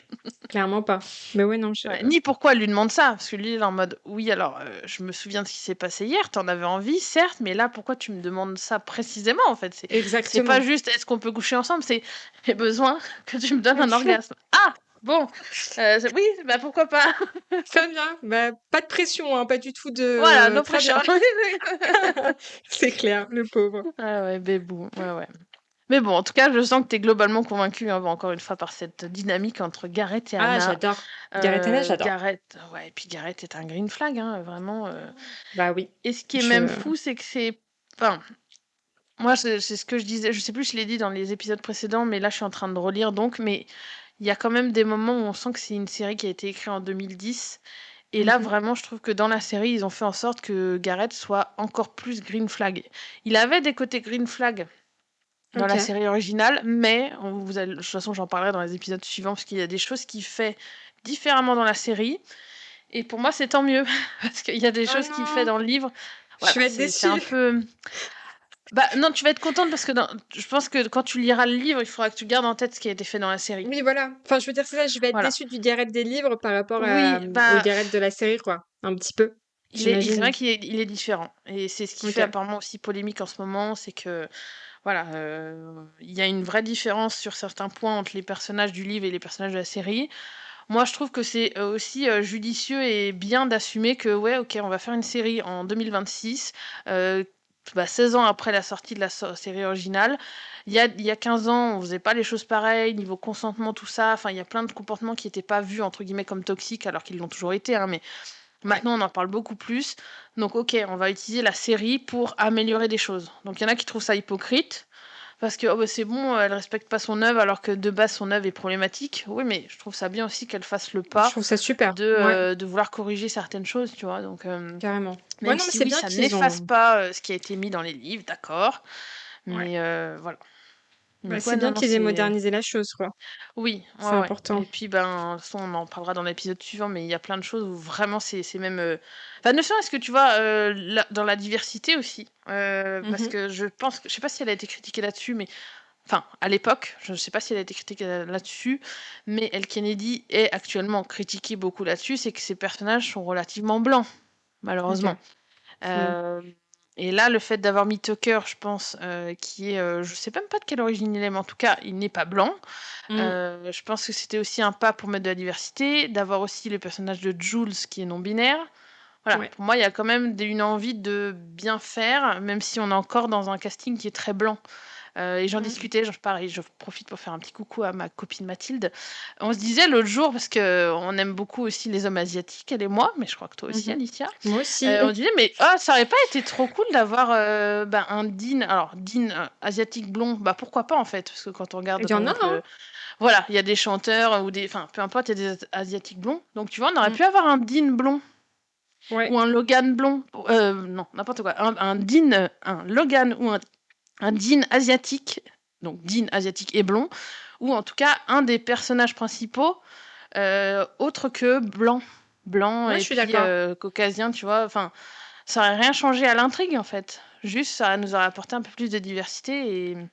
clairement pas. Mais ouais non, Ouais, ni pourquoi elle lui demande ça, parce que lui, il est en mode, oui, alors, je me souviens de ce qui s'est passé hier, t'en avais envie, certes, mais là, pourquoi tu me demandes ça précisément, en fait? C'est pas exactement. juste, est-ce qu'on peut coucher ensemble, c'est, j'ai besoin que tu me donnes un OK. orgasme. Ah! Bon, oui, bah pourquoi pas? Très bien. Bah, pas de pression, hein, pas du tout Voilà, de no très pressure. bien. Oui, oui. C'est clair, le pauvre. Ah ouais, bébou, ouais, ouais. Mais bon, en tout cas, je sens que t'es globalement convaincue, hein, encore une fois, par cette dynamique entre Gareth et Ah, Anna. j'adore. Gareth Hanna, j'adore. Gareth, ouais, et puis Gareth est un green flag, hein, vraiment. Bah oui. Et ce qui est même Je... fou, c'est que c'est. Enfin, moi, c'est ce que je disais. Je sais plus, je l'ai dit dans les épisodes précédents, mais là, je suis en train de relire donc. Mais il y a quand même des moments où on sent que c'est une série qui a été écrite en 2010. Et là, Mhm. vraiment, je trouve que dans la série, ils ont fait en sorte que Gareth soit encore plus green flag. Il avait des côtés green flag dans la Ok. série originale, mais de toute façon, j'en parlerai dans les épisodes suivants parce qu'il y a des choses qu'il fait différemment dans la série. Et pour moi, c'est tant mieux parce qu'il y a des Oh choses qu'il fait non, dans le livre. je Voilà, vais être c'est un déçue. peu. Bah non, tu vas être contente parce que je pense que quand tu liras le livre, il faudra que tu gardes en tête ce qui a été fait dans la série. Oui, voilà. Enfin, je veux dire, c'est ça, je vais être Voilà. déçue du Gareth des livres par rapport Oui, au bah Gareth de la série, quoi. Un petit peu, c'est vrai j'imagine. il est différent. Et c'est ce qui fait Ok. apparemment aussi polémique en ce moment, c'est que voilà, il y a une vraie différence sur certains points entre les personnages du livre et les personnages de la série. Moi, je trouve que c'est aussi judicieux et bien d'assumer que, ouais, ok, on va faire une série en 2026, euh, 16 ans après la sortie de la série originale. Il y a 15 ans, on faisait pas les choses pareilles, niveau consentement, tout ça. Enfin, il y a plein de comportements qui n'étaient pas vus, entre guillemets, comme toxiques, alors qu'ils l'ont toujours été, hein, mais Ouais. maintenant, on en parle beaucoup plus. Donc, ok, on va utiliser la série pour améliorer des choses. Donc, il y en a qui trouvent ça hypocrite. Parce que oh bah, c'est bon, elle respecte pas son œuvre alors que de base son œuvre est problématique. Oui, mais je trouve ça bien aussi qu'elle fasse le Je pas trouve ça super. Ouais, de vouloir corriger certaines choses, tu vois. Donc, carrément. Ouais, même non, mais si c'est oui, bien ça qu'ils n'efface ont... pas ce qui a été mis dans les livres, d'accord. Ouais. Mais voilà. Bah, Donc, c'est ouais, non, bien non, qu'ils aient c'est. modernisé la chose, quoi. Oui, C'est ouais, ouais. important. Et puis, ben, de toute façon, on en parlera dans l'épisode suivant, mais il y a plein de choses où vraiment c'est même. Enfin, ne serait-ce que tu vois, dans la diversité aussi. Parce Mhm. que je pense que. Je sais pas si elle a été critiquée là-dessus, mais enfin, à l'époque, je ne sais pas si elle a été critiquée là-dessus, mais Elle Kennedy est actuellement critiquée beaucoup là-dessus, c'est que ses personnages sont relativement blancs, Ok. malheureusement. Mm. Euh, Et là, le fait d'avoir mis Tucker, je pense, qui est, je sais même pas de quelle origine il est, mais en tout cas, il n'est pas blanc. Je pense que c'était aussi un pas pour mettre de la diversité, d'avoir aussi le personnage de Jules qui est non-binaire. Voilà, Ouais. pour moi, il y a quand même une envie de bien faire, même si on est encore dans un casting qui est très blanc. Et j'en discutais, pareil, je profite pour faire un petit coucou à ma copine Mathilde. On se disait l'autre jour, parce qu'on aime beaucoup aussi les hommes asiatiques, elle et moi, mais je crois que toi aussi, Alicia. Moi aussi. On disait, mais ça aurait pas été trop cool d'avoir un Dean, alors Dean asiatique blond, bah pourquoi pas en fait, parce que quand on regarde Il y par en a, exemple, hein. voilà, il y a des chanteurs ou des, enfin peu importe, il y a des asiatiques blonds, donc tu vois, on aurait pu avoir un Dean blond Ouais. ou un Logan blond, non, n'importe quoi, un Dean, un Logan ou un Dean asiatique, donc Dean asiatique et blond, ou en tout cas un des personnages principaux autre que blanc. Blanc Ouais, et je suis puis d'accord. caucasien, tu vois, enfin, ça aurait rien changé à l'intrigue en fait. Juste, ça nous aurait apporté un peu plus de diversité et Ouais,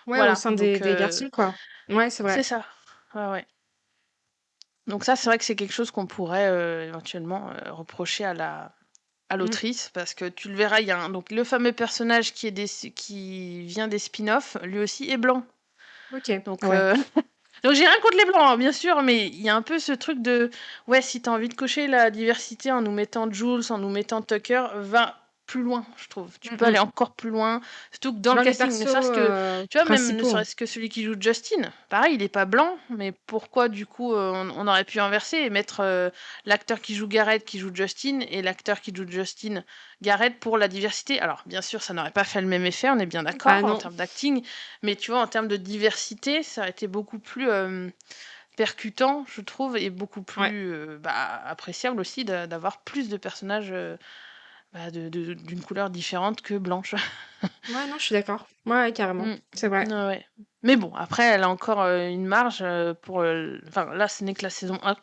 au voilà, sein donc des garçons, quoi. Ouais, c'est vrai. c'est ça. Ouais, ouais. Donc ça, c'est vrai que c'est quelque chose qu'on pourrait éventuellement reprocher à Mm. l'autrice parce que tu le verras, il y a donc le fameux personnage qui vient des spin-offs, lui aussi est blanc. Ok, Donc ouais. donc j'ai rien contre les blancs, hein, bien sûr, mais il y a un peu ce truc de ouais, si t'as envie de cocher la diversité en nous mettant Jules, en nous mettant Tucker, va plus loin, je trouve. Tu Mm, peux aller mm. encore plus loin. Surtout que dans le Dans les casting, ne persos serait-ce que, tu vois, même ne principaux. serait-ce que celui qui joue Justin, pareil, il est pas blanc, mais pourquoi du coup on aurait pu inverser et mettre l'acteur qui joue Garrett qui joue Justin et l'acteur qui joue Justin Garrett pour la diversité. Alors, bien sûr, ça n'aurait pas fait le même effet, on est bien Ah d'accord en non. termes d'acting, mais tu vois, en termes de diversité, ça aurait été beaucoup plus percutant, je trouve, et beaucoup Ouais. plus appréciable aussi d'avoir plus de personnages d'une couleur différente que blanche. Ouais, non, je suis d'accord. Ouais, carrément. Mm. C'est vrai. Ouais, ouais. Mais bon, après, elle a encore une marge pour... Enfin, là, ce n'est que la saison 1.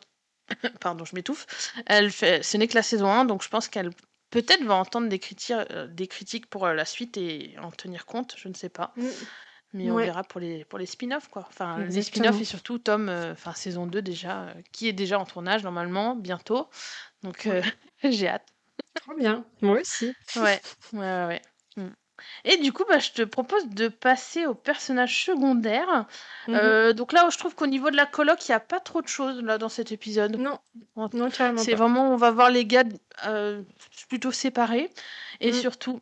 Pardon, je m'étouffe. Ce n'est que la saison 1, donc je pense qu'elle peut-être va entendre des critiques pour la suite et en tenir compte, je ne sais pas. Mm. Mais on Ouais, verra pour les spin-offs, quoi. Enfin, les spin-offs exactement. et surtout Tom, enfin, saison 2 déjà, qui est déjà en tournage normalement, bientôt. Donc, Ouais. j'ai hâte. Trop bien. Moi aussi. Ouais, ouais, ouais, ouais. Mm. Et du coup, bah, je te propose de passer aux personnages secondaires. Mhm. Donc là, je trouve qu'au niveau de la coloc, il n'y a pas trop de choses là dans cet épisode. Non, En- non, carrément C'est pas. vraiment, on va voir les gars euh, plutôt séparés. Et Mm. surtout,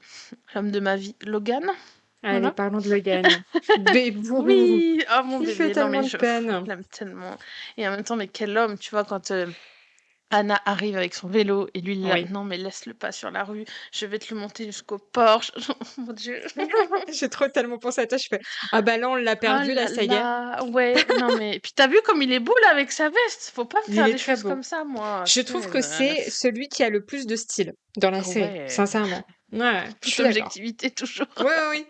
l'homme de ma vie, Logan. Allez, Voilà. parlons de Logan. Bébou, Oui, oh mon il fait bébé, non mais tellement de je peine. l'aime tellement. Et en même temps, mais quel homme, tu vois, quand Anna arrive avec son vélo et lui, il est là, Oui. non mais laisse-le pas sur la rue, je vais te le monter jusqu'au Porsche. Oh mon Dieu. J'ai trop tellement pensé à toi, je fais ah bah là on l'a Oh perdu là là ça y est. là, ouais, non mais puis t'as vu comme il est beau là avec sa veste, faut pas me Il faire est des très choses beau. comme ça moi. Je trouve que c'est celui qui a le plus de style dans la série, Ouais, sincèrement. Ouais, je toute suis d'accord. objectivité toujours. Ouais, ouais, oui.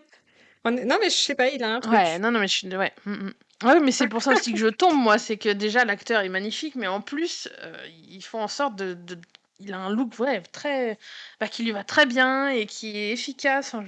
Non mais je sais pas, il a un Ouais, truc. non mais je suis ouais. Ouais, mais c'est pour ça aussi que je tombe moi, c'est que déjà l'acteur est magnifique, mais en plus ils font en sorte il a un look ouais très qui lui va très bien et qui est efficace. Enfin,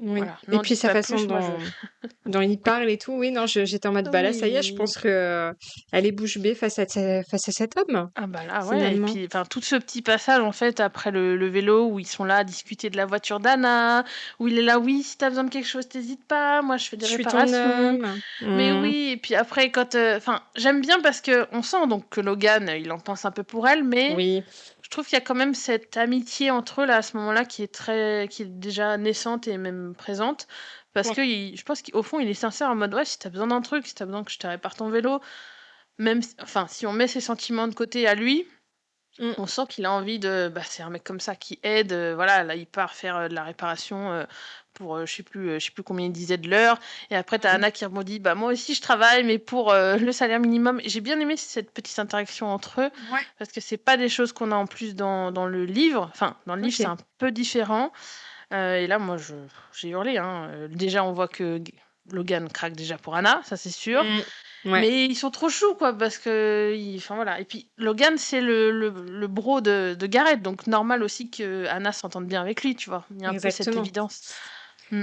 Oui. voilà, Et n'en puis dites sa pas façon plus, moi je. dont il parle et tout, oui, non, j'étais en mode bah là ça y est, je Oui. pense que elle est bouche bée face à cet homme, Ah bah là ouais et finalement. puis enfin tout ce petit passage en fait après le vélo où ils sont là à discuter de la voiture d'Anna, où il est là oui si t'as besoin de quelque chose t'hésites pas, moi je fais des Je suis ton réparations. homme. Mais oui et puis après quand enfin j'aime bien parce que on sent donc que Logan il en pense un peu pour elle mais Oui. je trouve qu'il y a quand même cette amitié entre eux là à ce moment-là qui est déjà naissante et même présente parce Ouais. que je pense qu'au fond il est sincère en mode ouais si t'as besoin d'un truc, si t'as besoin que je te répare ton vélo, même enfin si on met ses sentiments de côté à lui Mm. on sent qu'il a envie c'est un mec comme ça qui aide, voilà, là il part faire de la réparation pour je sais plus combien il disait de l'heure. Et après t'as Mm. Anna qui rebondit, bah moi aussi je travaille, mais pour le salaire minimum. Et j'ai bien aimé cette petite interaction entre eux Ouais. parce que c'est pas des choses qu'on a en plus dans le livre. Enfin, dans le livre c'est Ok. un peu différent. Et là moi j'ai hurlé. Hein. Déjà on voit que Logan craque déjà pour Anna, ça c'est sûr. Mm. Ouais. Mais ils sont trop choux, quoi, parce que... Enfin, voilà. Et puis, Logan, c'est le bro de Gareth, donc normal aussi que Anna s'entende bien avec lui, tu vois. Il y a un peu cette Exactement. évidence. Mm,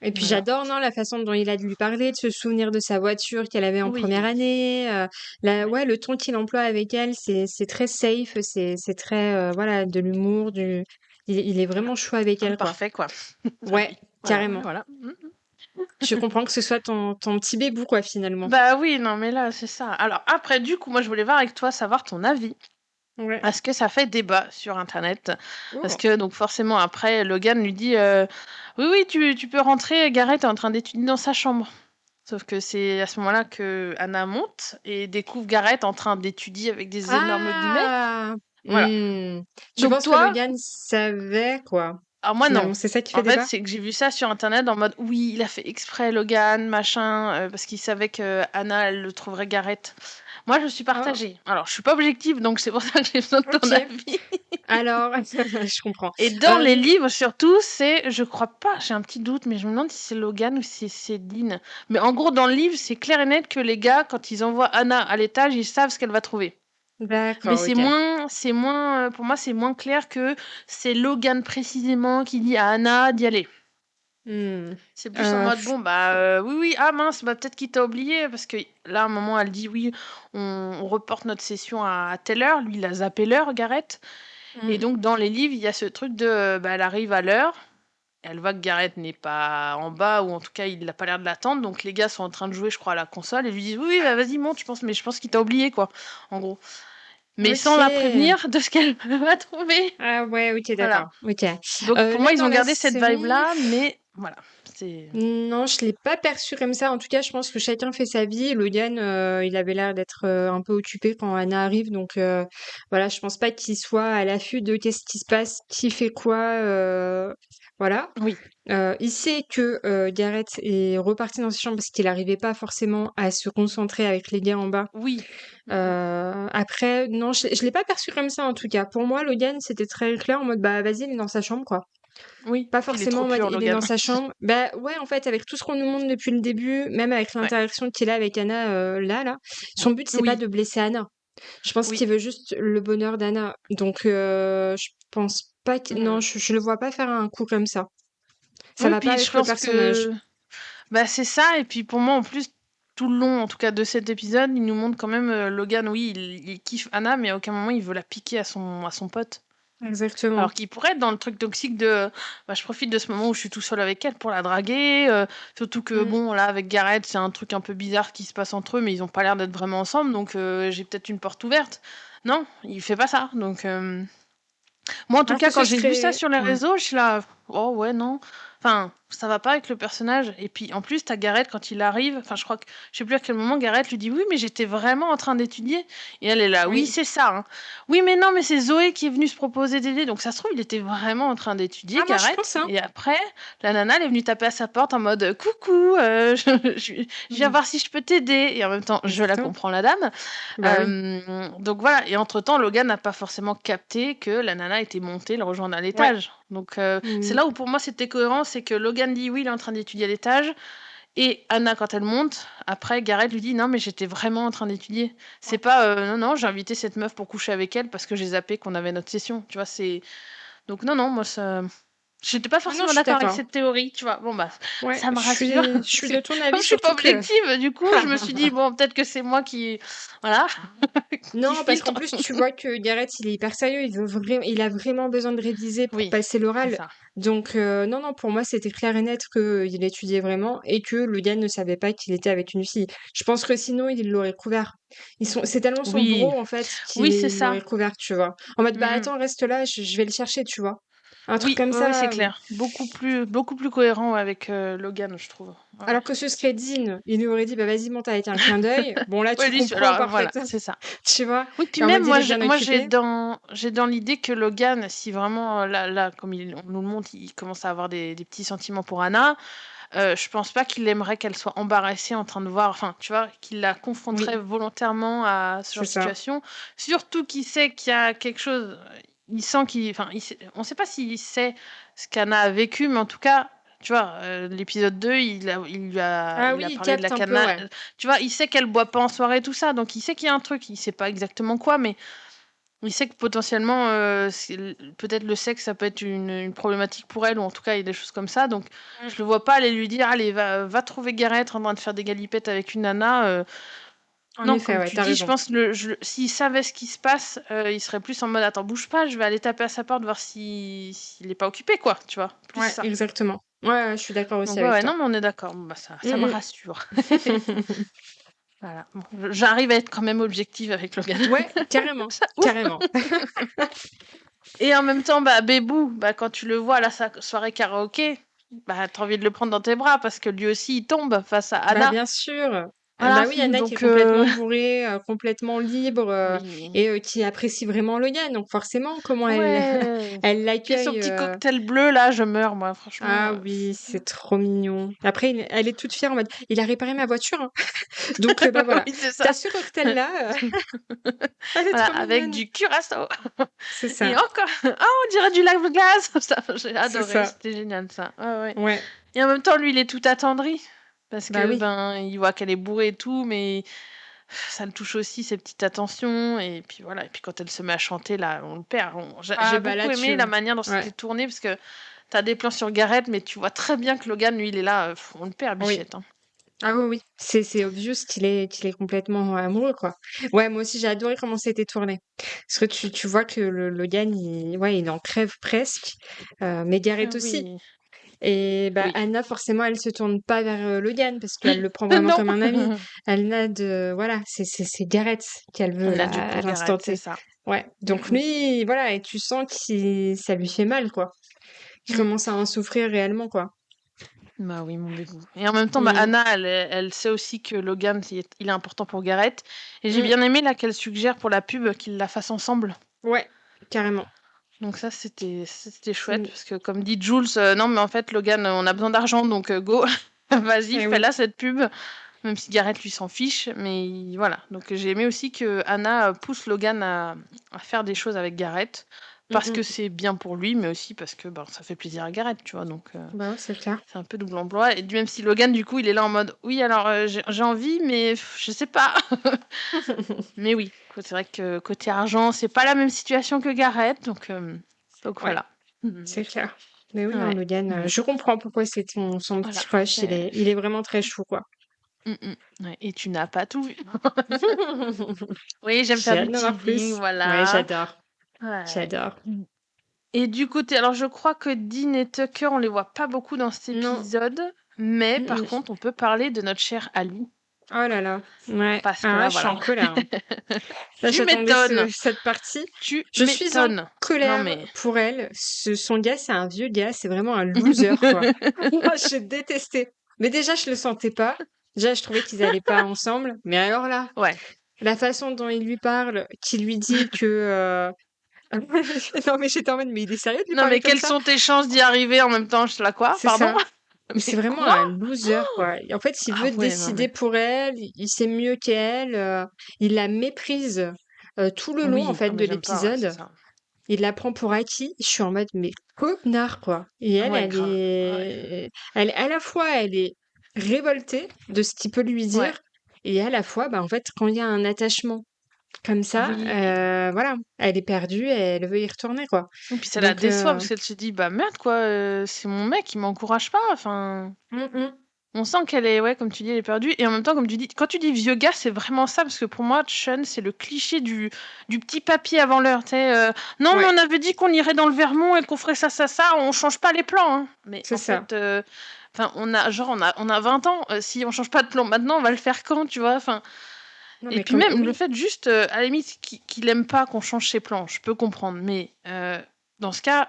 Et puis voilà. j'adore, non, la façon dont il a de lui parler, de se souvenir de sa voiture qu'elle avait en première Oui. année. Ouais. Ouais, le ton qu'il emploie avec elle, c'est très safe, c'est très voilà de l'humour, du. Il est vraiment chou avec elle, quoi. Parfait, quoi. Ouais, Oui, voilà, carrément. voilà. Je comprends que ce soit ton petit bébou, quoi, finalement. Bah oui, non, mais là, c'est ça. Alors après, du coup, moi, je voulais voir avec toi, savoir ton avis. Ouais. Est-ce que ça fait débat sur Internet? Parce Oh. que, donc, forcément, après, Logan lui dit oui, oui, tu peux rentrer, Gareth est en train d'étudier dans sa chambre. Sauf que c'est à ce moment-là que Anna monte et découvre Gareth en train d'étudier avec des énormes guillemets. Ah! Voilà. Tu Donc penses que toi, Logan savait, quoi? alors moi non. Finalement, c'est ça qui fait En fait, débat? c'est que j'ai vu ça sur internet en mode oui, il a fait exprès Logan, machin, parce qu'il savait que Anna, elle le trouverait Gareth. Moi, je suis Oh, partagée. Alors, je suis pas objective, donc c'est pour ça que j'ai besoin de ton ok. avis. Alors, je comprends. Et dans les livres, surtout, c'est, je crois pas, j'ai un petit doute, mais je me demande si c'est Logan ou si c'est Dean. Mais en gros, dans le livre, c'est clair et net que les gars, quand ils envoient Anna à l'étage, ils savent ce qu'elle va trouver. Mais D'accord, ok. pour moi, c'est moins clair que c'est Logan précisément qui dit à Anna d'y aller. Hmm. C'est plus en mode, Pff, bon, bah, oui, oui, ah mince, bah, peut-être qu'il t'a oublié, parce que là, à un moment, elle dit, oui, on reporte notre session à telle heure. Lui, il a zappé l'heure, Gareth. Et hmm. donc, dans les livres, il y a ce truc de, bah, elle arrive à l'heure, elle voit que Gareth n'est pas en bas, ou en tout cas, il n'a pas l'air de l'attendre. Donc, les gars sont en train de jouer, je crois, à la console, et lui disent, oui, oui, bah, vas-y, monte, mais je pense qu'il t'a oublié, quoi, en gros. Mais sans la Ok. prévenir de ce qu'elle va trouver. Ah ouais, ok, Voilà. d'accord. Ok. Donc, pour moi, Là, ils dans ont la gardé cette série, vibe-là, mais voilà. C'est... non, je l'ai pas perçu comme ça. En tout cas, je pense que chacun fait sa vie. Logan, il avait l'air d'être un peu occupé quand Anna arrive, donc voilà, je pense pas qu'il soit à l'affût de qu'est-ce qui se passe, qui fait quoi, voilà. Oui, Il sait que Gareth est reparti dans sa chambre parce qu'il n'arrivait pas forcément à se concentrer avec les gars en bas. oui. Mm, mm. Après, non, je l'ai pas perçu comme ça en tout cas. Pour moi, Logan, c'était très clair en mode bah vas-y, il est dans sa chambre quoi. Oui, Pas il est forcément trop en mode pur, il est Logan. dans sa chambre. Bah ouais, en fait, avec tout ce qu'on nous montre depuis le début, même avec Ouais. l'interaction qu'il a avec Anna là, son but c'est pas Oui, de blesser Anna. Je pense oui. qu'il veut juste le bonheur d'Anna. Donc je pense pas que non, Mm. je le vois pas faire un coup comme ça. Ça Oui, va pas puis je avec le pense personnage. que bah, c'est ça. Et puis pour moi, en plus, tout le long, en tout cas de cet épisode, il nous montre quand même Logan, oui, il kiffe Anna, mais à aucun moment il veut la piquer à son pote. Exactement. Alors qu'il pourrait être dans le truc toxique de bah, je profite de ce moment où je suis tout seul avec elle pour la draguer. Surtout que Mm. bon, là, avec Gareth, c'est un truc un peu bizarre qui se passe entre eux, mais ils ont pas l'air d'être vraiment ensemble, donc j'ai peut-être une porte ouverte. Non, il fait pas ça. Donc moi, en tout Alors que cas, quand ce j'ai vu ça serait sur les réseaux, je suis là, oh ouais, non. Enfin, ça va pas avec le personnage. Et puis, en plus, t'as Gareth quand il arrive. Enfin, je crois que, je sais plus à quel moment, Gareth lui dit, oui, mais j'étais vraiment en train d'étudier. Et elle est là, oui, oui. c'est ça. Hein. Oui, mais non, mais c'est Zoé qui est venue se proposer d'aider. Donc, ça se trouve, il était vraiment en train d'étudier, Ah moi je pense Gareth. hein. Et après, la nana, elle est venue taper à sa porte en mode, coucou, je viens Mm. voir si je peux t'aider. Et en même temps, je la Exactement. comprends, la dame. Bah oui. Donc voilà, et entre-temps, Logan n'a pas forcément capté que la nana était montée le rejoindre à Ouais. l'étage. Donc c'est Mm. là où pour moi c'était cohérent, c'est que Logan dit oui, il est en train d'étudier à l'étage, et Anna quand elle monte, après Gareth lui dit non mais j'étais vraiment en train d'étudier. C'est pas non non, j'ai invité cette meuf pour coucher avec elle parce que j'ai zappé qu'on avait notre session, tu vois, c'est... Donc non non, moi ça... J'étais pas Ah non, forcément je suis d'accord avec d'accord. cette théorie, tu vois. Bon bah, Ouais, ça me rassure. je suis de ton Comme avis je suis pas surtout que objective, du coup, je me suis dit bon, peut-être que c'est moi qui, voilà, qui non, parce filtre. qu'en plus, tu vois que Gareth, il est hyper sérieux, il a vraiment besoin de réviser pour Oui, passer c'est l'oral. ça. Donc, non, non, pour moi, c'était clair et net qu'il étudiait vraiment et que le gars ne savait pas qu'il était avec une fille. Je pense que sinon, il l'aurait couvert. C'est tellement son Oui, bro, en fait, oui, c'est qu'il ça. l'aurait couvert, tu vois. En mode, Mm, bah mm. attends, reste là, je vais le chercher, tu vois. Un truc Oui, comme ouais, ouais, c'est ça. clair. Beaucoup plus cohérent avec Logan, je trouve. Ouais, ouais. Alors que ce serait Dean, il lui aurait dit, bah vas-y, monte avec un clin d'œil. Bon, là, Ouais, tu lui, comprends alors voilà, parfaitement, c'est ça. tu vois. Oui, puis Et en même mode, il moi, est bien j'ai occupé. dans l'idée que Logan, si vraiment là, comme on nous le montre, il commence à avoir des petits sentiments pour Anna. Je pense pas qu'il aimerait qu'elle soit embarrassée en train de voir, enfin, tu vois, qu'il la confronterait Oui, volontairement à ce genre c'est de ça. situation. Surtout qu'il sait qu'il y a quelque chose, il sent qu'il, enfin, on sait pas s'il sait ce qu'Anna a vécu, mais en tout cas, tu vois, l'épisode 2, Ah il oui, a il parlé de capte la un peu, cana, ouais. tu vois, il sait qu'elle boit pas en soirée, tout ça, donc il sait qu'il y a un truc, il sait pas exactement quoi, mais il sait que potentiellement, peut-être le sexe, ça peut être une problématique pour elle, ou en tout cas, il y a des choses comme ça. Donc, Mm. je le vois pas aller lui dire, allez, va trouver Gareth en train de faire des galipettes avec une nana. En Non, effet, comme ouais, tu t'as dis, je raison. pense s'il savait ce qui se passe, il serait plus en mode attends, bouge pas, je vais aller taper à sa porte voir s'il est pas occupé, quoi, tu vois. Plus Ouais, ça. exactement. Ouais, je suis d'accord aussi Donc ouais, avec ouais, toi. non, mais on est d'accord. Bon, bah ça me Mm, rassure. Voilà. Bon, j'arrive à être quand même objective avec Logan. Ouais, carrément, Ça, ouf. carrément. Et en même temps, bah Bébou, bah quand tu le vois à la soirée karaoké, bah t'as envie de le prendre dans tes bras parce que lui aussi il tombe face à Bah Anna. bien sûr. Voilà. Bah oui, Anna qui est Donc complètement bourrée, complètement libre oui. et qui apprécie vraiment Logan. Donc forcément, comment elle Ouais. elle Puis son l'accueille. petit cocktail bleu là, je meurs moi, franchement. Ah oui, c'est trop mignon. Après, elle est toute fière en mode, il a réparé ma voiture, hein. Donc bah voilà, Oui, c'est ça. t'as ce cocktail-là, elle est Voilà, trop avec mignonne. du curaçao. C'est Et ça, encore, oh, on dirait du lave glace. Ça, j'ai c'est adoré, ça. c'était génial ça. Ouais, ouais. Ouais, Et en même temps, lui, il est tout attendri parce bah que oui. ben, il voit qu'elle est bourrée et tout, mais ça le touche aussi ses petites attentions. Et puis voilà. Et puis quand elle se met à chanter, là, on le perd. J'ai Ah bah là, beaucoup aimé la manière dont Ouais, c'était tourné parce que t'as des plans sur Gareth, mais tu vois très bien que Logan, lui, il est là. On le perd, oui. Bichette. Hein. Ah oui, oui. C'est obvious qu'il est complètement amoureux, quoi. Ouais, moi aussi, j'ai adoré comment c'était tourné. Parce que tu vois que Logan, ouais, il en crève presque. Mais Gareth Ah aussi. oui, Et bah, oui. Anna, forcément, elle se tourne pas vers Logan parce qu'elle le prend vraiment Non, comme un ami. Elle n'a de, voilà, c'est Gareth qu'elle veut elle là, a du à pour l'instant Gareth, c'est T. ça. Ouais. Mm, Donc mm. lui, voilà, et tu sens que ça lui fait mal, quoi. Qu'il Mm. commence à en souffrir réellement, quoi. Bah oui, mon bébé. Et en même temps, bah, Mm. Anna, elle sait aussi que Logan, il est important pour Gareth. Et j'ai Mm. bien aimé là qu'elle suggère pour la pub qu'ils la fassent ensemble. Ouais, carrément. Donc ça, c'était chouette. C'est- Parce que comme dit Jules, non, mais en fait, Logan, on a besoin d'argent, donc go, vas-y, Eh oui. fais-la cette pub. Même si Gareth lui s'en fiche. Mais voilà. Donc j'ai aimé aussi que Anna pousse Logan à faire des choses avec Gareth. Mm, Parce que mm. c'est bien pour lui, mais aussi parce que ben, ça fait plaisir à Gareth, tu vois. Donc. Bah ouais, c'est clair. C'est un peu double emploi. Et même si Logan, du coup, il est là en mode oui, alors j'ai envie, mais je sais pas. Mais oui, c'est vrai que côté argent, c'est pas la même situation que Gareth. Donc Ouais, voilà. Mhm. c'est clair. Mais oui, non, Ouais. Logan, Mhm. je comprends pourquoi c'est son petit Voilà. crush. Il est vraiment très chou, quoi. Ouais. Et tu n'as pas tout vu. Oui, j'aime J'ai faire du hâte d'en voir teasing, plus. Ouais, voilà. j'adore. Ouais. J'adore. Et du côté, alors je crois que Dean et Tucker, on les voit pas beaucoup dans cet Non. épisode. Mais Mm, par mm. contre, on peut parler de notre cher Ali. Oh là là. Ouais. Parce que Ah, là, je suis voilà. en colère, hein. Là, Tu j'attendais m'étonnes. cette partie. Tu Je suis en m'étonnes. Non colère mais. pour elle. Son gars, c'est un vieux gars. C'est vraiment un loser, quoi. Moi, je détestais. Mais déjà, je le sentais pas. Déjà, je trouvais qu'ils allaient pas ensemble. Mais alors là, Ouais. la façon dont il lui parle, qu'il lui dit que... Non, mais j'étais en mode, mais il est sérieux de lui Non parler mais comme quelles ça? sont tes chances d'y arriver en même temps? Je suis là quoi? C'est Pardon? ça. C'est Mais vraiment quoi? un loser, quoi. En fait, il Ah veut ouais, non décider mais. pour elle, il sait mieux qu'elle, il la méprise tout le long, en Oui, fait, non de mais j'aime pas, ouais, c'est l'épisode. ça. Il la prend pour acquis. Je suis en mode, mais connard, quoi. Et elle, Ouais, grave. Ouais. à la fois, elle est révoltée de ce qu'il peut lui Ouais. dire, et à la fois, bah, en fait, quand il y a un attachement comme ça, Oui. voilà, elle est perdue et elle veut y retourner, quoi. Et puis ça la Donc, déçoit parce qu'elle se dit bah merde quoi, c'est mon mec, il m'encourage pas. Enfin. mm, mm. On sent qu'elle est, ouais, comme tu dis, elle est perdue. Et en même temps, comme tu dis, quand tu dis vieux gars, c'est vraiment ça, parce que pour moi, Sean, c'est le cliché du petit papy avant l'heure. Tu sais, non, mais Ouais, on avait dit qu'on irait dans le Vermont et qu'on ferait ça, on change pas les plans. Hein. Mais c'est en ça. fait, enfin, on a 20 ans. Si on change pas de plan maintenant, on va le faire quand, tu vois. Enfin, Non, et mais puis comme, même le oui, fait juste, à la limite, qu'il aime pas qu'on change ses plans, je peux comprendre. Mais dans ce cas,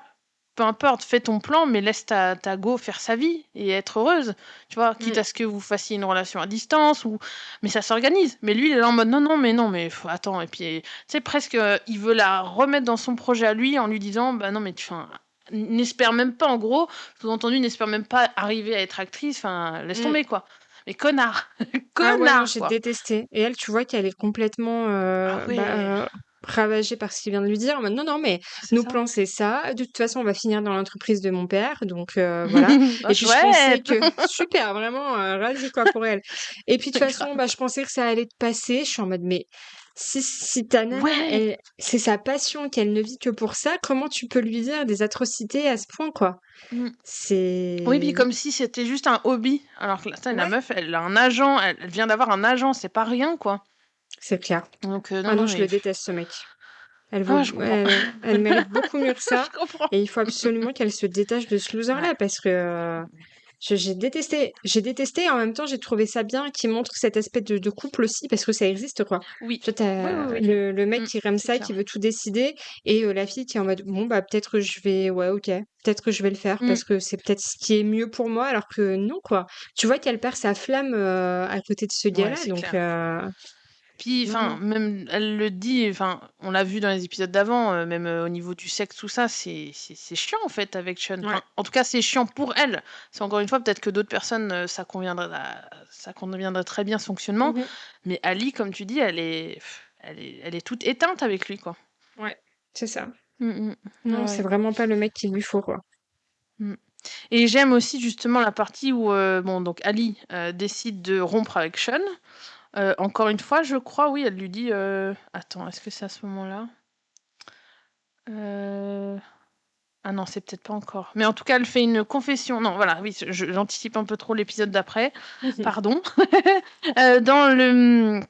peu importe, fais ton plan, mais laisse ta go faire sa vie et être heureuse. Tu vois, quitte mm. à ce que vous fassiez une relation à distance, ou... mais ça s'organise. Mais lui, il est là en mode non, mais attends. Et puis, tu sais, presque, il veut la remettre dans son projet à lui en lui disant, bah non, mais enfin, n'espère même pas, en gros, sous-entendu, n'espère même pas arriver à être actrice, enfin, laisse Mm. tomber, quoi. Mais connard, Ah ouais, non, connard, j'ai quoi. détesté. Et elle, tu vois qu'elle est complètement Ah ouais, ravagée par ce qu'il vient de lui dire. En mode, non, non, mais c'est nos ça. plans, c'est ça. De toute façon, on va finir dans l'entreprise de mon père. Donc, voilà. Ah, Et puis, je pensais chouette. que... Super, vraiment, ravi, quoi, pour elle. Et puis, de toute façon, Grave. bah, je pensais que ça allait te passer. Je suis en mode, mais si ta nana, Ouais. elle, c'est sa passion, qu'elle ne vit que pour ça, comment tu peux lui dire des atrocités à ce point, quoi? Mm. Oui, puis C'est... comme si c'était juste un hobby. Alors que là, ça, la Ouais. meuf, elle a un agent, elle vient d'avoir un agent, c'est pas rien, quoi. C'est clair. Donc non, Ah non, non, je mais le déteste ce mec. ah, je comprends. Elle mérite beaucoup mieux que ça Je comprends. et il faut absolument qu'elle se détache de ce Ouais. loser-là parce que, j'ai détesté et en même temps, j'ai trouvé ça bien qu'il montre cet aspect de couple aussi parce que ça existe, quoi. Oui. Tu vois, Oui, oui, oui. le mec qui est comme C'est ça, clair. qui veut tout décider et la fille qui est en mode: «Bon, bah, peut-être que je vais ouais, OK, peut-être que je vais le faire Mmh. parce que c'est peut-être ce qui est mieux pour moi», alors que non, quoi. Tu vois qu'elle perd sa flamme, à côté de ce Ouais, gars-là c'est donc clair. Puis, non, enfin, non. même elle le dit, enfin, on l'a vu dans les épisodes d'avant, même, au niveau du sexe, tout ça, c'est chiant, en fait, avec Sean. Ouais, Enfin, en tout cas, c'est chiant pour elle. C'est encore une fois, peut-être que d'autres personnes, ça conviendrait très bien, ce fonctionnement. mmh Mais Ali, comme tu dis, elle est toute éteinte avec lui, quoi. ouais, c'est ça. Mmh mh. Non, c'est Ouais, vraiment pas le mec qu'il lui faut, quoi. mmh. Et j'aime aussi justement la partie où, bon, donc Ali, décide de rompre avec Sean. Encore une fois, je crois, oui, elle lui dit, attends, est-ce que c'est à ce moment-là? Heu, ah non, c'est peut-être pas encore. Mais en tout cas, elle fait une confession. Non, voilà, oui, j'anticipe un peu trop l'épisode d'après, pardon. Dans le,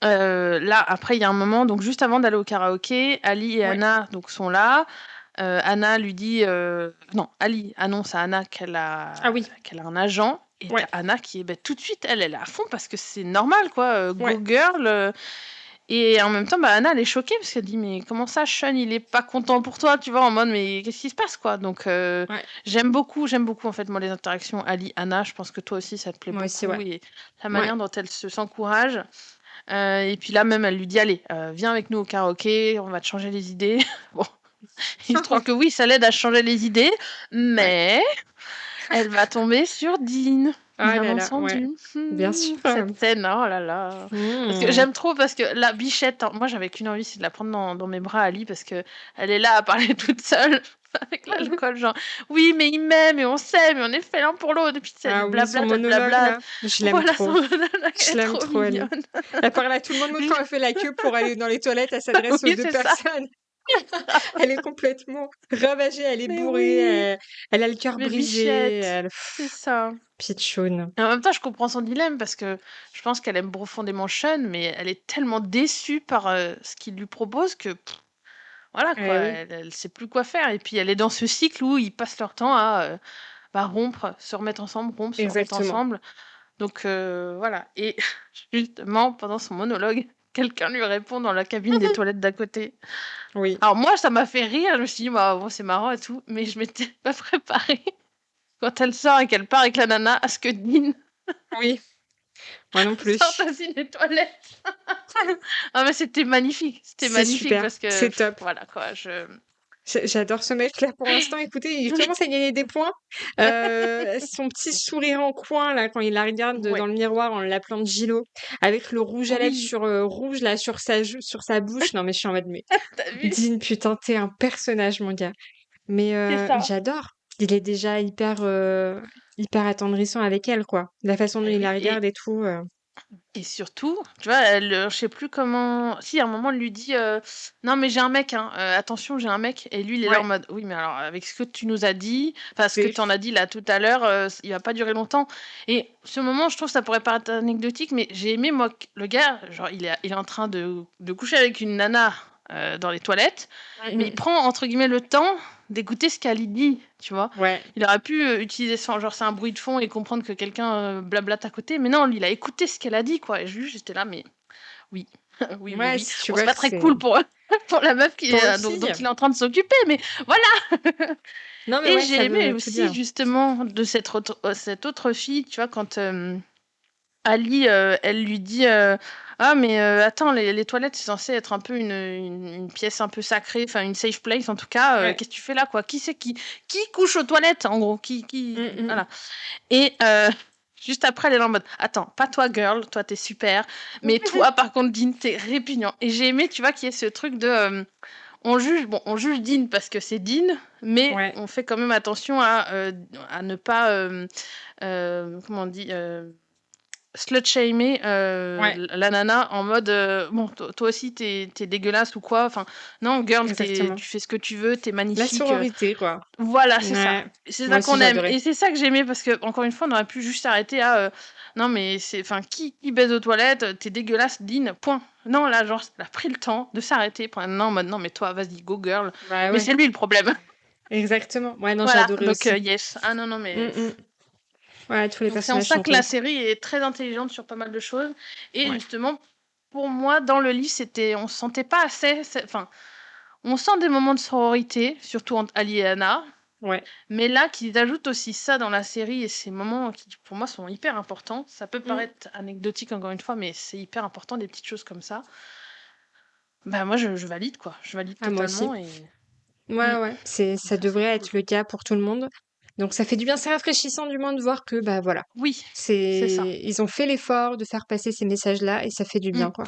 là, après, il y a un moment, donc juste avant d'aller au karaoké, Ali et Ouais. Anna donc sont là. Anna lui dit, non, Ali annonce à Anna Ah oui, qu'elle a un agent et tu ouais, Anna qui est, tout de suite, elle est à fond parce que c'est normal, quoi, ouais, go girl, et en même temps, Anna, elle est choquée parce qu'elle dit: «Mais comment ça, Sean, il est pas content pour toi?» Tu vois? En mode: «Mais qu'est-ce qui se passe, quoi?» Donc ouais. j'aime beaucoup, en fait, moi, les interactions Ali-Anna. Je pense que toi aussi, ça te plaît Moi aussi, beaucoup ouais. et la Ouais. manière dont elles se s'encouragent. Et puis là, même, elle lui dit: «Allez, viens avec nous au karaoké, on va te changer les idées». Bon, il se trouve que oui, ça l'aide à changer les idées, Ouais. mais elle va tomber sur Dean, Ah bien là là, ouais. entendu. Bien sûr. Cette scène, oh là là. Parce que Mmh. j'aime trop, parce que la bichette, hein, moi j'avais qu'une envie, c'est de la prendre dans mes bras, Ali, parce que elle est là à parler toute seule avec l'alcool, genre: «Oui, mais il m'aime et on s'aime et on est fait l'un pour l'autre», et puis tu sais, Ah elle oui, son blablate, elle monologue blablate. là, je l'aime Voilà, son trop. monologue, elle Je est l'aime trop trop, elle. mignonne. Elle parle à tout le monde, même quand elle fait la queue pour aller dans les toilettes, elle s'adresse aux Oui, 2 c'est ça. personnes. Elle est complètement ravagée, elle est Mais bourrée, oui, elle a le cœur mais brisé, bichette, c'est ça. pitchoun. Et en même temps, je comprends son dilemme parce que je pense qu'elle aime profondément Sean, mais elle est tellement déçue par, ce qu'il lui propose que, voilà, quoi, Eh oui, elle sait plus quoi faire, et puis elle est dans ce cycle où ils passent leur temps à, rompre, se remettre ensemble, rompre, se remettre exactement. ensemble. Donc voilà, et justement, pendant son monologue, quelqu'un lui répond dans la cabine des toilettes d'à côté. Oui, Alors moi, ça m'a fait rire, je me suis dit: «Bah, bon, c'est marrant et tout», mais je m'étais pas préparée quand elle sort et qu'elle part avec la nana à ce que Dean oui, moi non sorte plus. aussi des toilettes. Ah mais c'était C'est magnifique super, parce que c'est top. voilà, quoi, J'adore ce mec-là pour l'instant. Écoutez, il commence à gagner des points. Son petit sourire en coin là, quand il la regarde dans ouais. le miroir en l'appelant Gilo, avec le rouge à lèvres Oui, rouge là sur sa bouche. Non mais je suis en mode mais tu vu? Dean, putain, t'es un personnage, mon gars. Mais C'est ça. j'adore. Il est déjà hyper attendrissant avec elle, quoi. La façon dont Et il la oui, regarde et tout. et surtout, tu vois, elle, je sais plus comment, si à un moment elle lui dit, «Non mais j'ai un mec, hein, attention, j'ai un mec», et lui il est là en Ouais, mode: «Oui mais alors avec ce que tu nous as dit, enfin ce que c'est tu en as dit là tout à l'heure, il va pas durer longtemps», et ce moment, je trouve, ça pourrait paraître anecdotique, mais j'ai aimé, moi, que le gars, genre il est en train de coucher avec une nana, dans les toilettes, mmh mais il mh. prend entre guillemets «le temps» d'écouter ce qu'Ali dit, tu vois? Ouais. Il aurait pu, utiliser ça, genre c'est un bruit de fond, et comprendre que quelqu'un, blablate à côté, mais non, lui il a écouté ce qu'elle a dit, quoi, et juste j'étais là: «Mais oui, oui, oui, Ouais, oui». si tu Bon, c'est vois pas que très c'est cool pour pour la meuf qui pour est, une dont fille. il est en train de s'occuper, mais voilà. Non mais Et ouais, j'ai ça aimé veut tout aussi dire. justement de cette autre fille, tu vois, quand, Ali, elle lui dit, «Ah mais, attends, les toilettes, c'est censé être un peu une pièce un peu sacrée, enfin une safe place en tout cas, Ouais. qu'est-ce que tu fais là, quoi? Qui c'est qui couche aux toilettes, en gros? Qui» Mmh mh. voilà, et juste après, elle est là en mode: «Attends, pas toi girl, toi tu super, mais toi par contre Dean, tu répugnant», et j'ai aimé, tu vois, qu'il y ait ce truc de, on juge Dean parce que c'est Dean, mais Ouais. on fait quand même attention à ne pas, comment on dit? slut-shamer Ouais, la nana en mode bon, toi aussi t'es dégueulasse ou quoi. Enfin, non, girl, exactement. tu fais ce que tu veux, t'es La magnifique. sororité, quoi. Voilà, c'est ça. Ouais, C'est moi ça aussi qu'on aime. j'adorais. Et c'est ça que j'aimais parce que, encore une fois, on aurait pu juste s'arrêter à non, mais c'est. Enfin, qui baise aux toilettes? T'es dégueulasse, Dean, point. Non, là, genre, elle a pris le temps de s'arrêter. Non, en mode non, mais toi, vas-y, go girl. Bah Mais ouais, c'est lui le problème. exactement. Ouais, non, Voilà, j'adorais donc aussi. yes. Ah non, non, Mm, mais. mm. Ouais, tous les Donc c'est en personnages ça sont que la cool. série est très intelligente sur pas mal de choses. Et Ouais. justement, pour moi, dans le livre, on se sentait pas assez. Enfin, on sent des moments de sororité, surtout entre Ali et Anna. Ouais. Mais là, qu'ils ajoutent aussi ça dans la série, et ces moments qui, pour moi, sont hyper importants. Ça peut Mm. paraître anecdotique, encore une fois, mais c'est hyper important, des petites choses comme ça. Bah, moi, je valide, quoi. Je valide Ah, moi aussi. totalement, et... Ouais, Mm. ouais. Donc Ça ça, c'est devrait cool. être le cas pour tout le monde. Donc ça fait du bien, c'est rafraîchissant du moins de voir que, bah voilà. Oui, c'est ça. Ils ont fait l'effort de faire passer ces messages-là et ça fait du Mm. bien, quoi.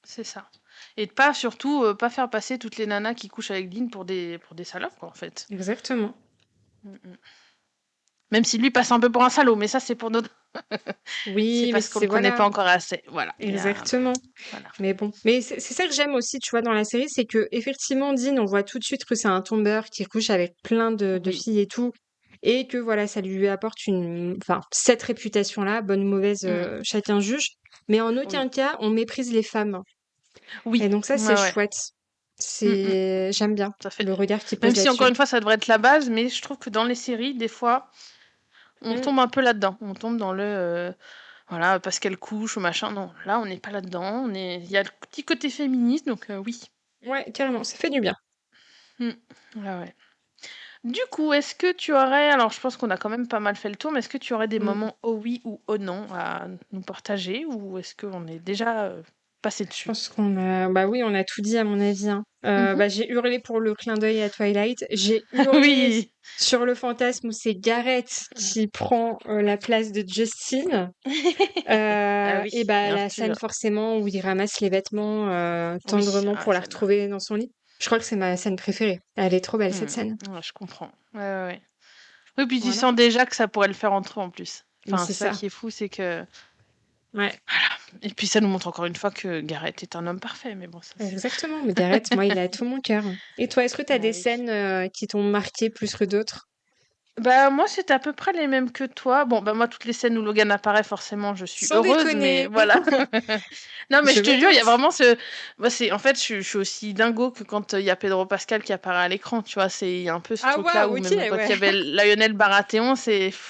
C'est ça. Et de pas, surtout, pas faire passer toutes les nanas qui couchent avec Dean pour des salopes, quoi, en fait. Exactement. Mm, mm. Même si lui passe un peu pour un salaud, mais ça, c'est pour notre... c'est Oui, mais parce qu'on le c'est, connaît voilà. pas encore assez. Voilà. Exactement. Voilà. Mais bon. Mais c'est ça que j'aime aussi, tu vois, dans la série, c'est que, effectivement, Dean, on voit tout de suite que c'est un tombeur qui couche avec plein de Oui. filles et tout. Et que, voilà, ça lui apporte enfin, cette réputation-là, bonne ou mauvaise, Mm. chacun juge. Mais en Oui. aucun cas, on méprise les femmes. Oui. Et donc ça, Ouais, c'est ouais. chouette. Mm, mm. J'aime bien Ça fait... le regard qu'il Même pose si, encore là-dessus. une fois, ça devrait être la base, mais je trouve que dans les séries, des fois, on Mm. tombe un peu là-dedans. On tombe dans le... voilà, parce qu'elle couche ou machin. Non, là, on n'est pas là-dedans. Il y a le petit côté féministe, donc oui. Ouais, carrément, ça fait du bien. Mm. Ouais, ouais. Du coup, est-ce que tu aurais... Alors, je pense qu'on a quand même pas mal fait le tour, mais est-ce que tu aurais des Mm. moments oh oui ou oh non à nous partager, ou est-ce qu'on est déjà passé Je dessus? pense bah oui, on a tout dit à mon avis, hein. Mhm. Bah, j'ai hurlé pour le clin d'œil à Twilight. J'ai hurlé Oui. sur le fantasme où c'est Gareth qui prend la place de Justin. Ah Et oui, bah bien la scène sûr. forcément où il ramasse les vêtements Oui, tendrement ah, pour la celle-là. retrouver dans son lit. Je crois que c'est ma scène préférée. Elle est trop belle cette Hmm. scène. Ouais, je comprends. Ouais, ouais, ouais. Oui, puis tu Voilà. sens déjà que ça pourrait le faire entre eux en plus. Mais Enfin, c'est c'est ça ça. qui est fou, c'est que... Ouais, Et puis ça nous montre encore une fois que Gareth est un homme parfait, mais bon, ça c'est... exactement. Mais Gareth, moi, il a tout mon cœur. Et toi, est-ce que tu as Ah des oui. scènes qui t'ont marqué plus que d'autres? Bah moi c'était à peu près les mêmes que toi. Bon bah moi toutes les scènes où Logan apparaît forcément je suis Sans heureuse mais déconner. voilà. Non mais Je je te me jure il y a doute. vraiment ce moi c'est en fait je suis aussi dingo que quand il y a Pedro Pascal qui apparaît à l'écran, tu vois, il y a un peu ce Ah truc là waouh, où ok, même quand il ouais. y avait Lionel Baratheon,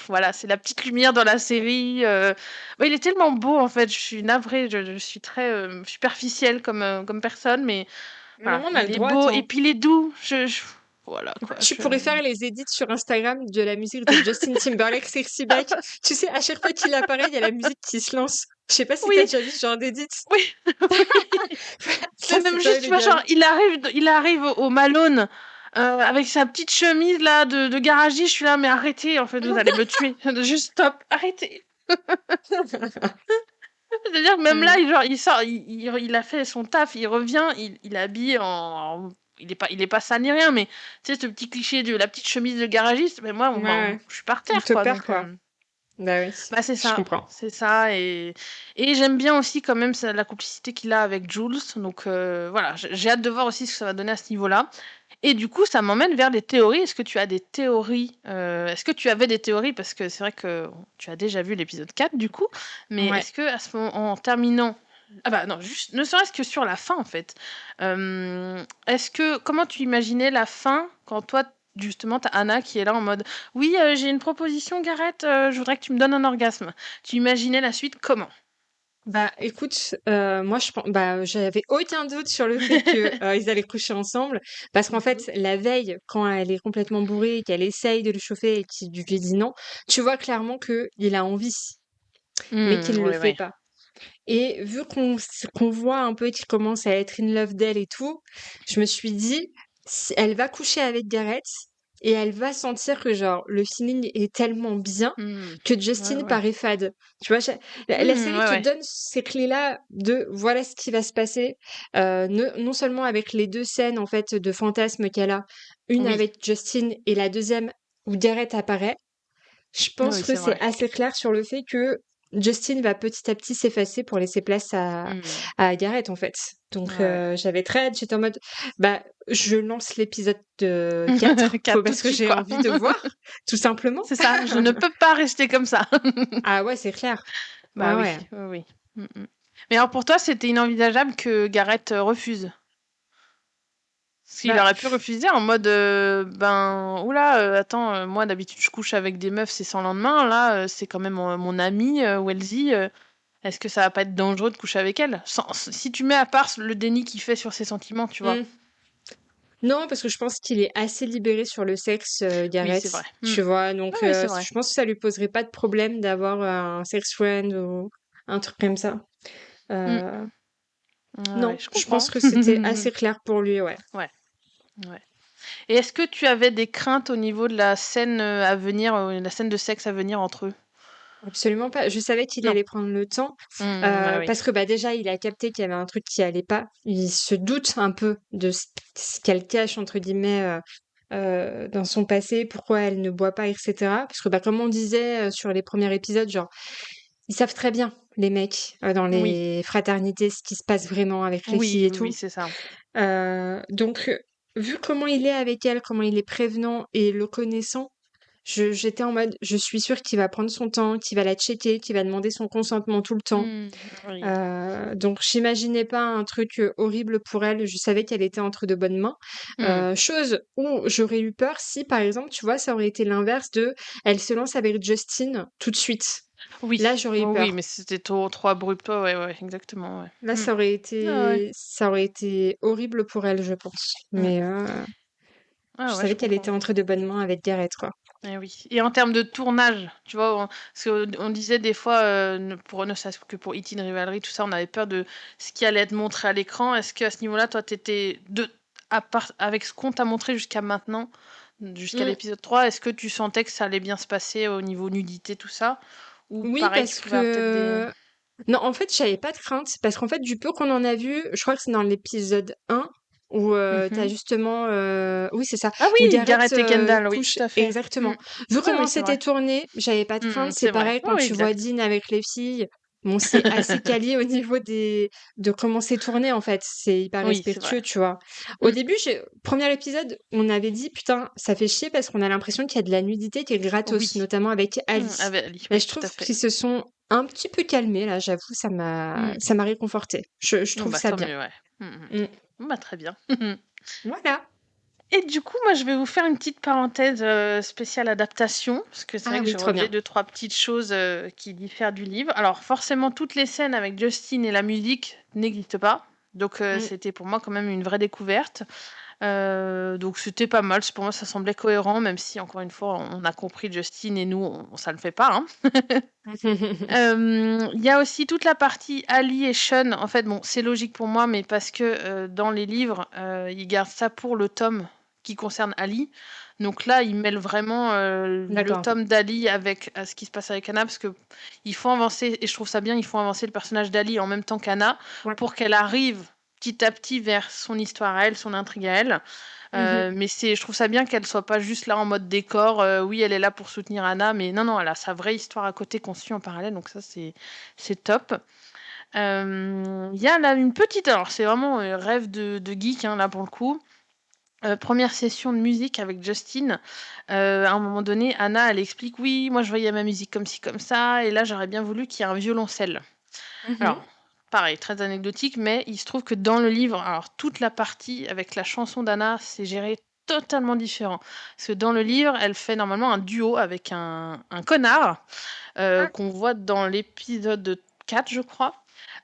voilà, c'est la petite lumière dans la série ouais, il est tellement beau en fait, je suis navrée, je suis très superficielle comme personne mais Non, voilà, on a le il est droit, beau et attends. puis il est doux. Voilà Écoute, quoi, tu pourrais faire les edits sur Instagram de la musique de Justin Timberlake, Sexy Back. Tu sais, à chaque fois qu'il apparaît, il y a la musique qui se lance. Je sais pas si t'as Oui, déjà vu ce genre d'edits. oui, oui. Ça, Mais c'est même pas juste, tu vois, illégal. genre, il arrive au Malone avec sa petite chemise là de garagiste. Je suis là, mais arrêtez, en fait, vous allez me tuer. Juste stop, arrêtez. C'est-à-dire que même là, Mm. genre, il sort, il a fait son taf, il revient, il est habillé il est pas sale ni rien, mais tu sais, ce petit cliché de la petite chemise de garagiste, mais moi, Ouais, bon, ouais. je suis par Il terre, te quoi. perd, Donc, quoi. Bah oui, bah, je comprends. c'est ça, et j'aime bien aussi quand même la complicité qu'il a avec Jules. Donc voilà, j'ai hâte de voir aussi ce que ça va donner à ce niveau-là. Et du coup, ça m'emmène vers des théories. Est-ce que tu as des théories Est-ce que tu avais des théories? Parce que c'est vrai que tu as déjà vu l'épisode 4 du coup. Mais Ouais. est-ce que à ce moment, en terminant... Ah bah non, juste, ne serait-ce que sur la fin en fait. Comment tu imaginais la fin quand toi, justement, t'as Anna qui est là en mode oui, j'ai une proposition, Gareth, je voudrais que tu me donnes un orgasme. Tu imaginais la suite comment? Bah écoute, moi j'avais aucun doute sur le fait que ils allaient coucher ensemble parce qu'en Mhm. fait la veille quand elle est complètement bourrée et qu'elle essaye de le chauffer et qu'il lui dit non, tu vois clairement que il a envie mais qu'il le Ouais, fait ouais. pas. Et vu qu'on voit un peu qu'il commence à être in love d'elle et tout, je me suis dit, elle va coucher avec Gareth et elle va sentir que genre le feeling est tellement bien que Ouais, Justin ouais. paraît fade. Tu vois, la série Ouais, te ouais. donne ces clés-là de voilà ce qui va se passer, non seulement avec les deux scènes en fait de fantasmes qu'elle a, une Oui, avec Justin et la deuxième où Gareth apparaît. Je pense oui, que c'est c'est vrai. assez clair sur le fait que Justin va petit à petit s'effacer pour laisser place à Gareth, en fait. Donc, Ouais. j'avais très hâte. J'étais en mode, bah, je lance l'épisode 4 4 tout de parce que suite, j'ai quoi. envie de voir, tout simplement. C'est ça, je ne peux pas rester comme ça. Ah ouais, c'est clair. Bah Ah oui, ouais. oui, oui. Mais alors pour toi, c'était inenvisageable que Gareth refuse? Parce qu'il Bah, aurait pu refuser en mode ben oula, attends, moi d'habitude je couche avec des meufs, c'est sans lendemain. Là, c'est quand même mon amie, Wellesley. Est-ce que ça va pas être dangereux de coucher avec elle? Si tu mets à part le déni qu'il fait sur ses sentiments, tu vois. Non, parce que je pense qu'il est assez libéré sur le sexe, Oui, Gareth, c'est vrai. tu vois. Donc, Oui, c'est vrai. je pense que ça lui poserait pas de problème d'avoir un sex friend ou un truc comme ça. Mm. Euh, Ouais, non, je je pense comprends. que c'était assez clair pour lui, ouais. Ouais, ouais. Et est-ce que tu avais des craintes au niveau de la scène à venir, la scène de sexe à venir entre eux? Absolument pas. Je savais qu'il Non. allait prendre le temps, Ouais, oui. parce que bah déjà il a capté qu'il y avait un truc qui allait pas. Il se doute un peu de ce qu'elle cache entre guillemets dans son passé, pourquoi elle ne boit pas, etc. Parce que bah comme on disait sur les premiers épisodes, genre ils savent très bien les mecs dans Oui, les fraternités ce qui se passe vraiment avec les filles oui, et oui, oui, tout. c'est ça. Donc vu comment il est avec elle, comment il est prévenant et le connaissant. J'étais en mode, je suis sûre qu'il va prendre son temps, qu'il va la checker, qu'il va demander son consentement tout le temps. Oui. Donc j'imaginais pas un truc horrible pour elle. Je savais qu'elle était entre de bonnes mains. Chose où j'aurais eu peur si, par exemple, tu vois, ça aurait été l'inverse de, elle se lance avec Justin tout de suite. Là, Oui, j'aurais eu oh, oui, peur. mais c'était trop abrupt. Ouais, ouais, exactement, ouais. Là, Ah ouais. ça aurait été horrible pour elle, je pense. Mm. Mais je Ah ouais, je savais qu'elle était comprends. entre de bonnes mains avec Gareth, quoi. Eh oui. Et en termes de tournage, tu vois, parce qu'on disait des fois, ne serait-ce que pour It in Rivalry, tout ça, on avait peur de ce qui allait être montré à l'écran. Est-ce qu'à ce niveau-là, toi, à part, avec ce qu'on t'a montré jusqu'à maintenant, jusqu'à Mm. l'épisode 3, est-ce que tu sentais que ça allait bien se passer au niveau nudité, tout ça? Ou Oui, pareil, tu parce pouvais avoir peut-être des... que non, en fait, j'avais pas de crainte parce qu'en fait, du peu qu'on en a vu, je crois que c'est dans l'épisode 1 où tu Mhm. justement oui, c'est ça, Ah où oui, Gareth Gareth et Kendall, oui, couche tout à fait. exactement. Vu Oui, comment oui, c'est c'était vrai. tourné, j'avais pas de crainte. C'est C'est vrai. pareil Oui, quand oui, tu vois exact. Dean avec les filles. Bon, c'est assez quali au niveau de comment c'est tourné en fait. C'est hyper Oui, c'est vrai. respectueux, tu vois. Au début, premier épisode, on avait dit putain, ça fait chier parce qu'on a l'impression qu'il y a de la nudité qui est gratos, Oui. notamment avec Ali. Avec Ali, Mais oui, je tout à trouve fait. qu'ils se sont un petit peu calmés là, j'avoue, ça m'a réconforté. Je Bon, trouve bah ça tant bien. mieux, ouais. Mm. Mm. Bon, bah très bien. Voilà. Et du coup, moi, je vais vous faire une petite parenthèse spéciale adaptation, parce que c'est vrai Ah que oui, j'ai trop relevé bien. 2, 3 petites choses qui diffèrent du livre. Alors, forcément, toutes les scènes avec Justin et la musique n'existent pas. Donc, Mm. c'était pour moi quand même une vraie découverte. Donc, c'était pas mal. Pour moi, ça semblait cohérent, même si, encore une fois, on a compris Justin et nous, ça le fait pas. Hein. Il y a aussi toute la partie Ali et Sean. En fait, bon, c'est logique pour moi, mais parce que dans les livres, ils gardent ça pour le tome qui concerne Ali. Donc là, ils mêlent vraiment le D'accord. tome d'Ali avec ce qui se passe avec Anna, parce que il faut avancer, et je trouve ça bien, il faut avancer le personnage d'Ali en même temps qu'Anna, Ouais. pour qu'elle arrive petit à petit vers son histoire à elle, son intrigue à elle. Mhm. Mais je trouve ça bien qu'elle soit pas juste là en mode décor. Oui, elle est là pour soutenir Anna, mais non, elle a sa vraie histoire à côté qu'on suit en parallèle, donc ça c'est top. Il y a là une petite, alors c'est vraiment un rêve de geek hein, là pour le coup. Première session de musique avec Justin. À un moment donné, Anna elle explique oui, moi je voyais ma musique comme ci comme ça, et là j'aurais bien voulu qu'il y ait un violoncelle. Mhm. Alors, pareil, très anecdotique, mais il se trouve que dans le livre, alors toute la partie avec la chanson d'Anna, c'est géré totalement différent. Parce que dans le livre, elle fait normalement un duo avec un connard Ah, qu'on voit dans l'épisode 4, je crois.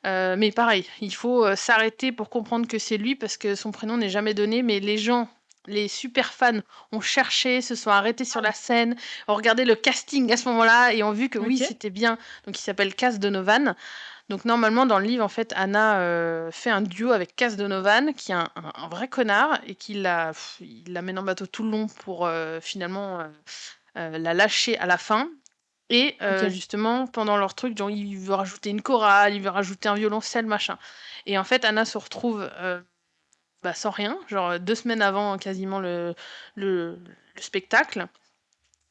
Mais pareil, il faut s'arrêter pour comprendre que c'est lui parce que son prénom n'est jamais donné, mais les gens, les super fans ont cherché, se sont arrêtés sur la scène, ont regardé le casting à ce moment-là et ont vu que oui, ok. c'était bien. Donc il s'appelle Cass Donovan. Donc normalement dans le livre en fait Anna fait un duo avec Cass Donovan qui est un vrai connard et il l'amène en bateau tout le long pour finalement la lâcher à la fin. Et Ok. justement pendant leur truc genre il veut rajouter une chorale, il veut rajouter un violoncelle machin. Et en fait Anna se retrouve bah, sans rien, genre 2 semaines avant quasiment le spectacle.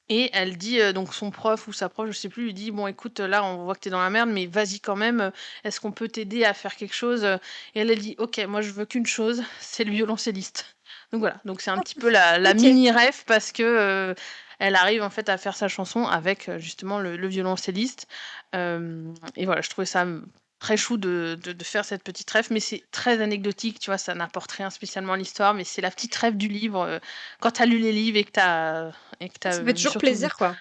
Et elle dit, donc son prof ou sa prof, je sais plus, lui dit: «Bon écoute, là on voit que tu es dans la merde, mais vas-y quand même, est-ce qu'on peut t'aider à faire quelque chose?» Et elle dit: «OK, moi je veux qu'une chose, c'est le violoncelliste». Donc voilà, donc c'est un petit peu la OK. mini ref parce que, elle arrive en fait à faire sa chanson avec, justement le violoncelliste. Et voilà, je trouvais ça, très chou de faire cette petite ref, mais c'est très anecdotique, tu vois? Ça n'apporte rien spécialement à l'histoire, mais c'est la petite ref du livre, quand tu as lu les livres et que tu Ça fait as toujours surtout plaisir, quoi.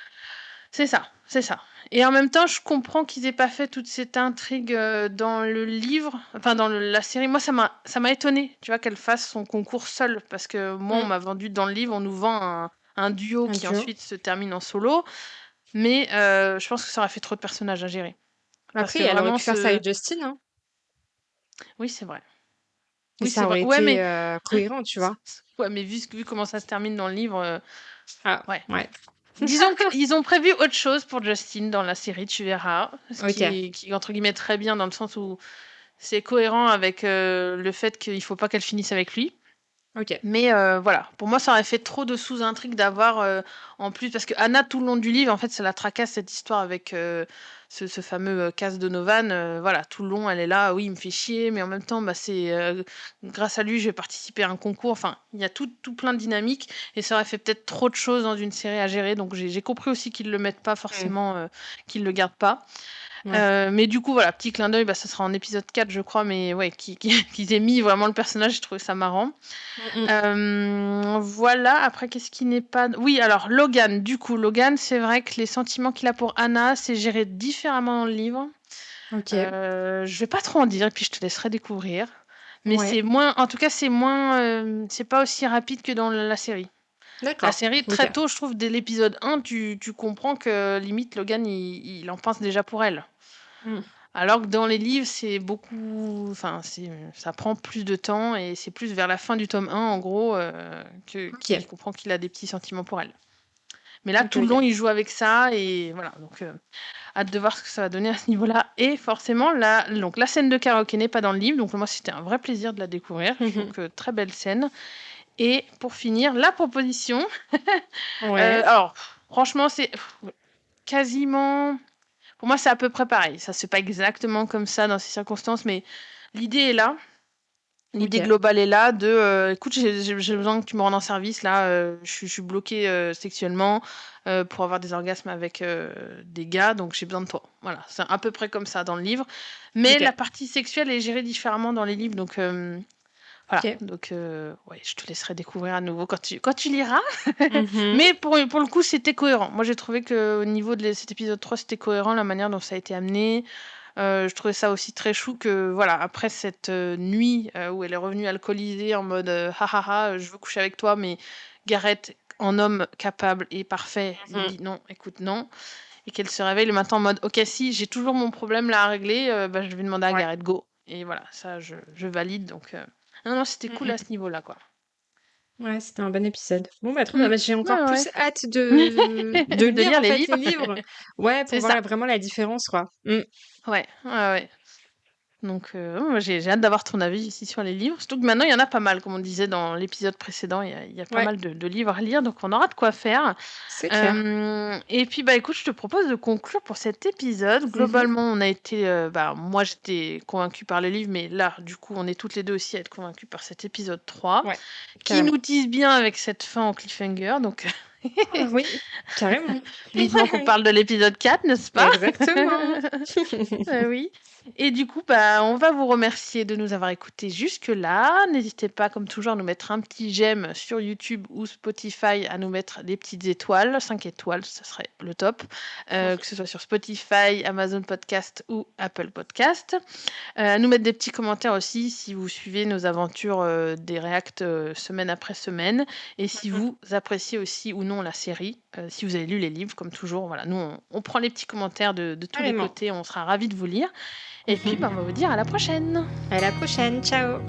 c'est ça, c'est ça. Et en même temps, je comprends qu'ils aient pas fait toute cette intrigue, dans le livre, enfin dans la série. Moi, ça m'a étonnée, tu vois, qu'elle fasse son concours seule, parce que moi, on Mmh. m'a vendu dans le livre, on nous vend un duo Un qui duo. ensuite se termine en solo, mais je pense que ça aurait fait trop de personnages à gérer. Parce Après, que elle aurait vraiment pu faire ça ce avec Justin, hein, oui, c'est vrai. et Oui, c'est ça vrai. aurait Ouais, été, mais cohérent, tu vois? ouais, mais vu comment ça se termine dans le livre, Ah, ouais. ouais. Disons qu'ils ont prévu autre chose pour Justin dans la série, tu verras. Ce OK. qui est entre guillemets «très bien» dans le sens où c'est cohérent avec, le fait qu'il faut pas qu'elle finisse avec lui. OK. Mais voilà, pour moi, ça aurait fait trop de sous-intrigues d'avoir, en plus parce que Anna, tout le long du livre, en fait, ça la tracasse cette histoire avec, ce fameux, Cass Donovan, voilà, tout le long, elle est là: «Oui, il me fait chier, mais en même temps, bah, c'est, grâce à lui, je vais participer à un concours». Enfin, il y a tout plein de dynamiques et ça aurait fait peut-être trop de choses dans une série à gérer, donc j'ai compris aussi qu'ils le mettent pas Mmh. forcément, qu'ils le gardent pas. Ouais. Mais du coup, voilà, petit clin d'œil, bah, ça sera en épisode 4, je crois, mais ouais, qu'ils aient mis vraiment le personnage, j'ai trouvé ça marrant. Mmh mh. Voilà, après qu'est-ce qui n'est pas oui, alors Logan, du coup, Logan, c'est vrai que les sentiments qu'il a pour Anna, c'est géré différemment dans le livre. OK. Je vais pas trop en dire et puis je te laisserai découvrir. Mais Ouais. c'est moins en tout cas, c'est moins, c'est pas aussi rapide que dans la série. La D'accord. série, très OK. tôt, je trouve, dès l'épisode 1, tu comprends que limite Logan, il en pense déjà pour elle. Mmh. Alors que dans les livres, c'est beaucoup enfin, ça prend plus de temps et c'est plus vers la fin du tome 1, en gros, que qu'il OK. comprend qu'il a des petits sentiments pour elle. Mais là, OK, tout le long, OK. il joue avec ça et voilà, donc hâte de voir ce que ça va donner à ce niveau-là. Et forcément, la scène de karaoké n'est pas dans le livre, donc moi, c'était un vrai plaisir de la découvrir. Je Mmh trouve mh. que très belle scène. Et pour finir, la proposition, Ouais. alors franchement, c'est quasiment pour moi, c'est à peu près pareil. Ça se fait pas exactement comme ça dans ces circonstances, mais l'idée est là. L'idée OK. globale est là de, «Écoute, j'ai besoin que tu me rendes en service là, je suis bloquée, sexuellement, pour avoir des orgasmes avec, des gars, donc j'ai besoin de toi». Voilà, c'est à peu près comme ça dans le livre. Mais la OK. partie sexuelle est gérée différemment dans les livres, donc voilà, OK. donc ouais, je te laisserai découvrir à nouveau quand tu liras. Mmh mh. Mais pour le coup, c'était cohérent. Moi, j'ai trouvé qu'au niveau de cet épisode 3, c'était cohérent la manière dont ça a été amené. Je trouvais ça aussi très chou que voilà, après cette, nuit, où elle est revenue alcoolisée en mode, «Ha ha ha, je veux coucher avec toi», mais Gareth, en homme capable et parfait, lui Mmh. dit: «Non, écoute, non», et qu'elle se réveille le matin en mode: «OK, si j'ai toujours mon problème là à régler, bah, je vais demander à Ouais. Gareth, go», et voilà, ça je valide, donc non, non, c'était Mmh cool mh. à ce niveau-là, quoi. Ouais, c'était un bon épisode. Bon, bah, trop bien. Mmh. Bah, j'ai encore Ouais, plus ouais. hâte de De lire, lire en les fait, livres. les livres. Ouais, pour C'est voir ça. vraiment la différence, quoi. Mmh. Ouais, ouais, ouais. Donc moi j'ai hâte d'avoir ton avis ici sur les livres. Surtout que maintenant il y en a pas mal, comme on disait dans l'épisode précédent, il y a pas Ouais, mal de livres à lire, donc on aura de quoi faire. c'est clair. Et puis bah écoute, je te propose de conclure pour cet épisode. Mmh mh. Globalement, on a été, bah moi j'étais convaincue par le livre, mais là du coup on est toutes les deux aussi à être convaincues par cet épisode 3, Ouais, qui carrément. nous tise bien avec cette fin en cliffhanger, donc Ah oui, carrément. vivement qu'on parle de l'épisode 4, n'est-ce pas? Exactement. Oui. Et du coup, bah, on va vous remercier de nous avoir écoutés jusque-là. N'hésitez pas, comme toujours, à nous mettre un petit j'aime sur YouTube ou Spotify, à nous mettre des petites étoiles, 5 étoiles, ce serait le top. Que ce soit sur Spotify, Amazon Podcast ou Apple Podcast. À nous mettre des petits commentaires aussi si vous suivez nos aventures, des réacts, semaine après semaine, et si Mmh mh. vous appréciez aussi ou non la série, si vous avez lu les livres comme toujours. Voilà, nous on prend les petits commentaires de tous les Carrément. côtés, on sera ravis de vous lire, et puis, Mmh. bah, on va vous dire à la prochaine! À la prochaine, ciao.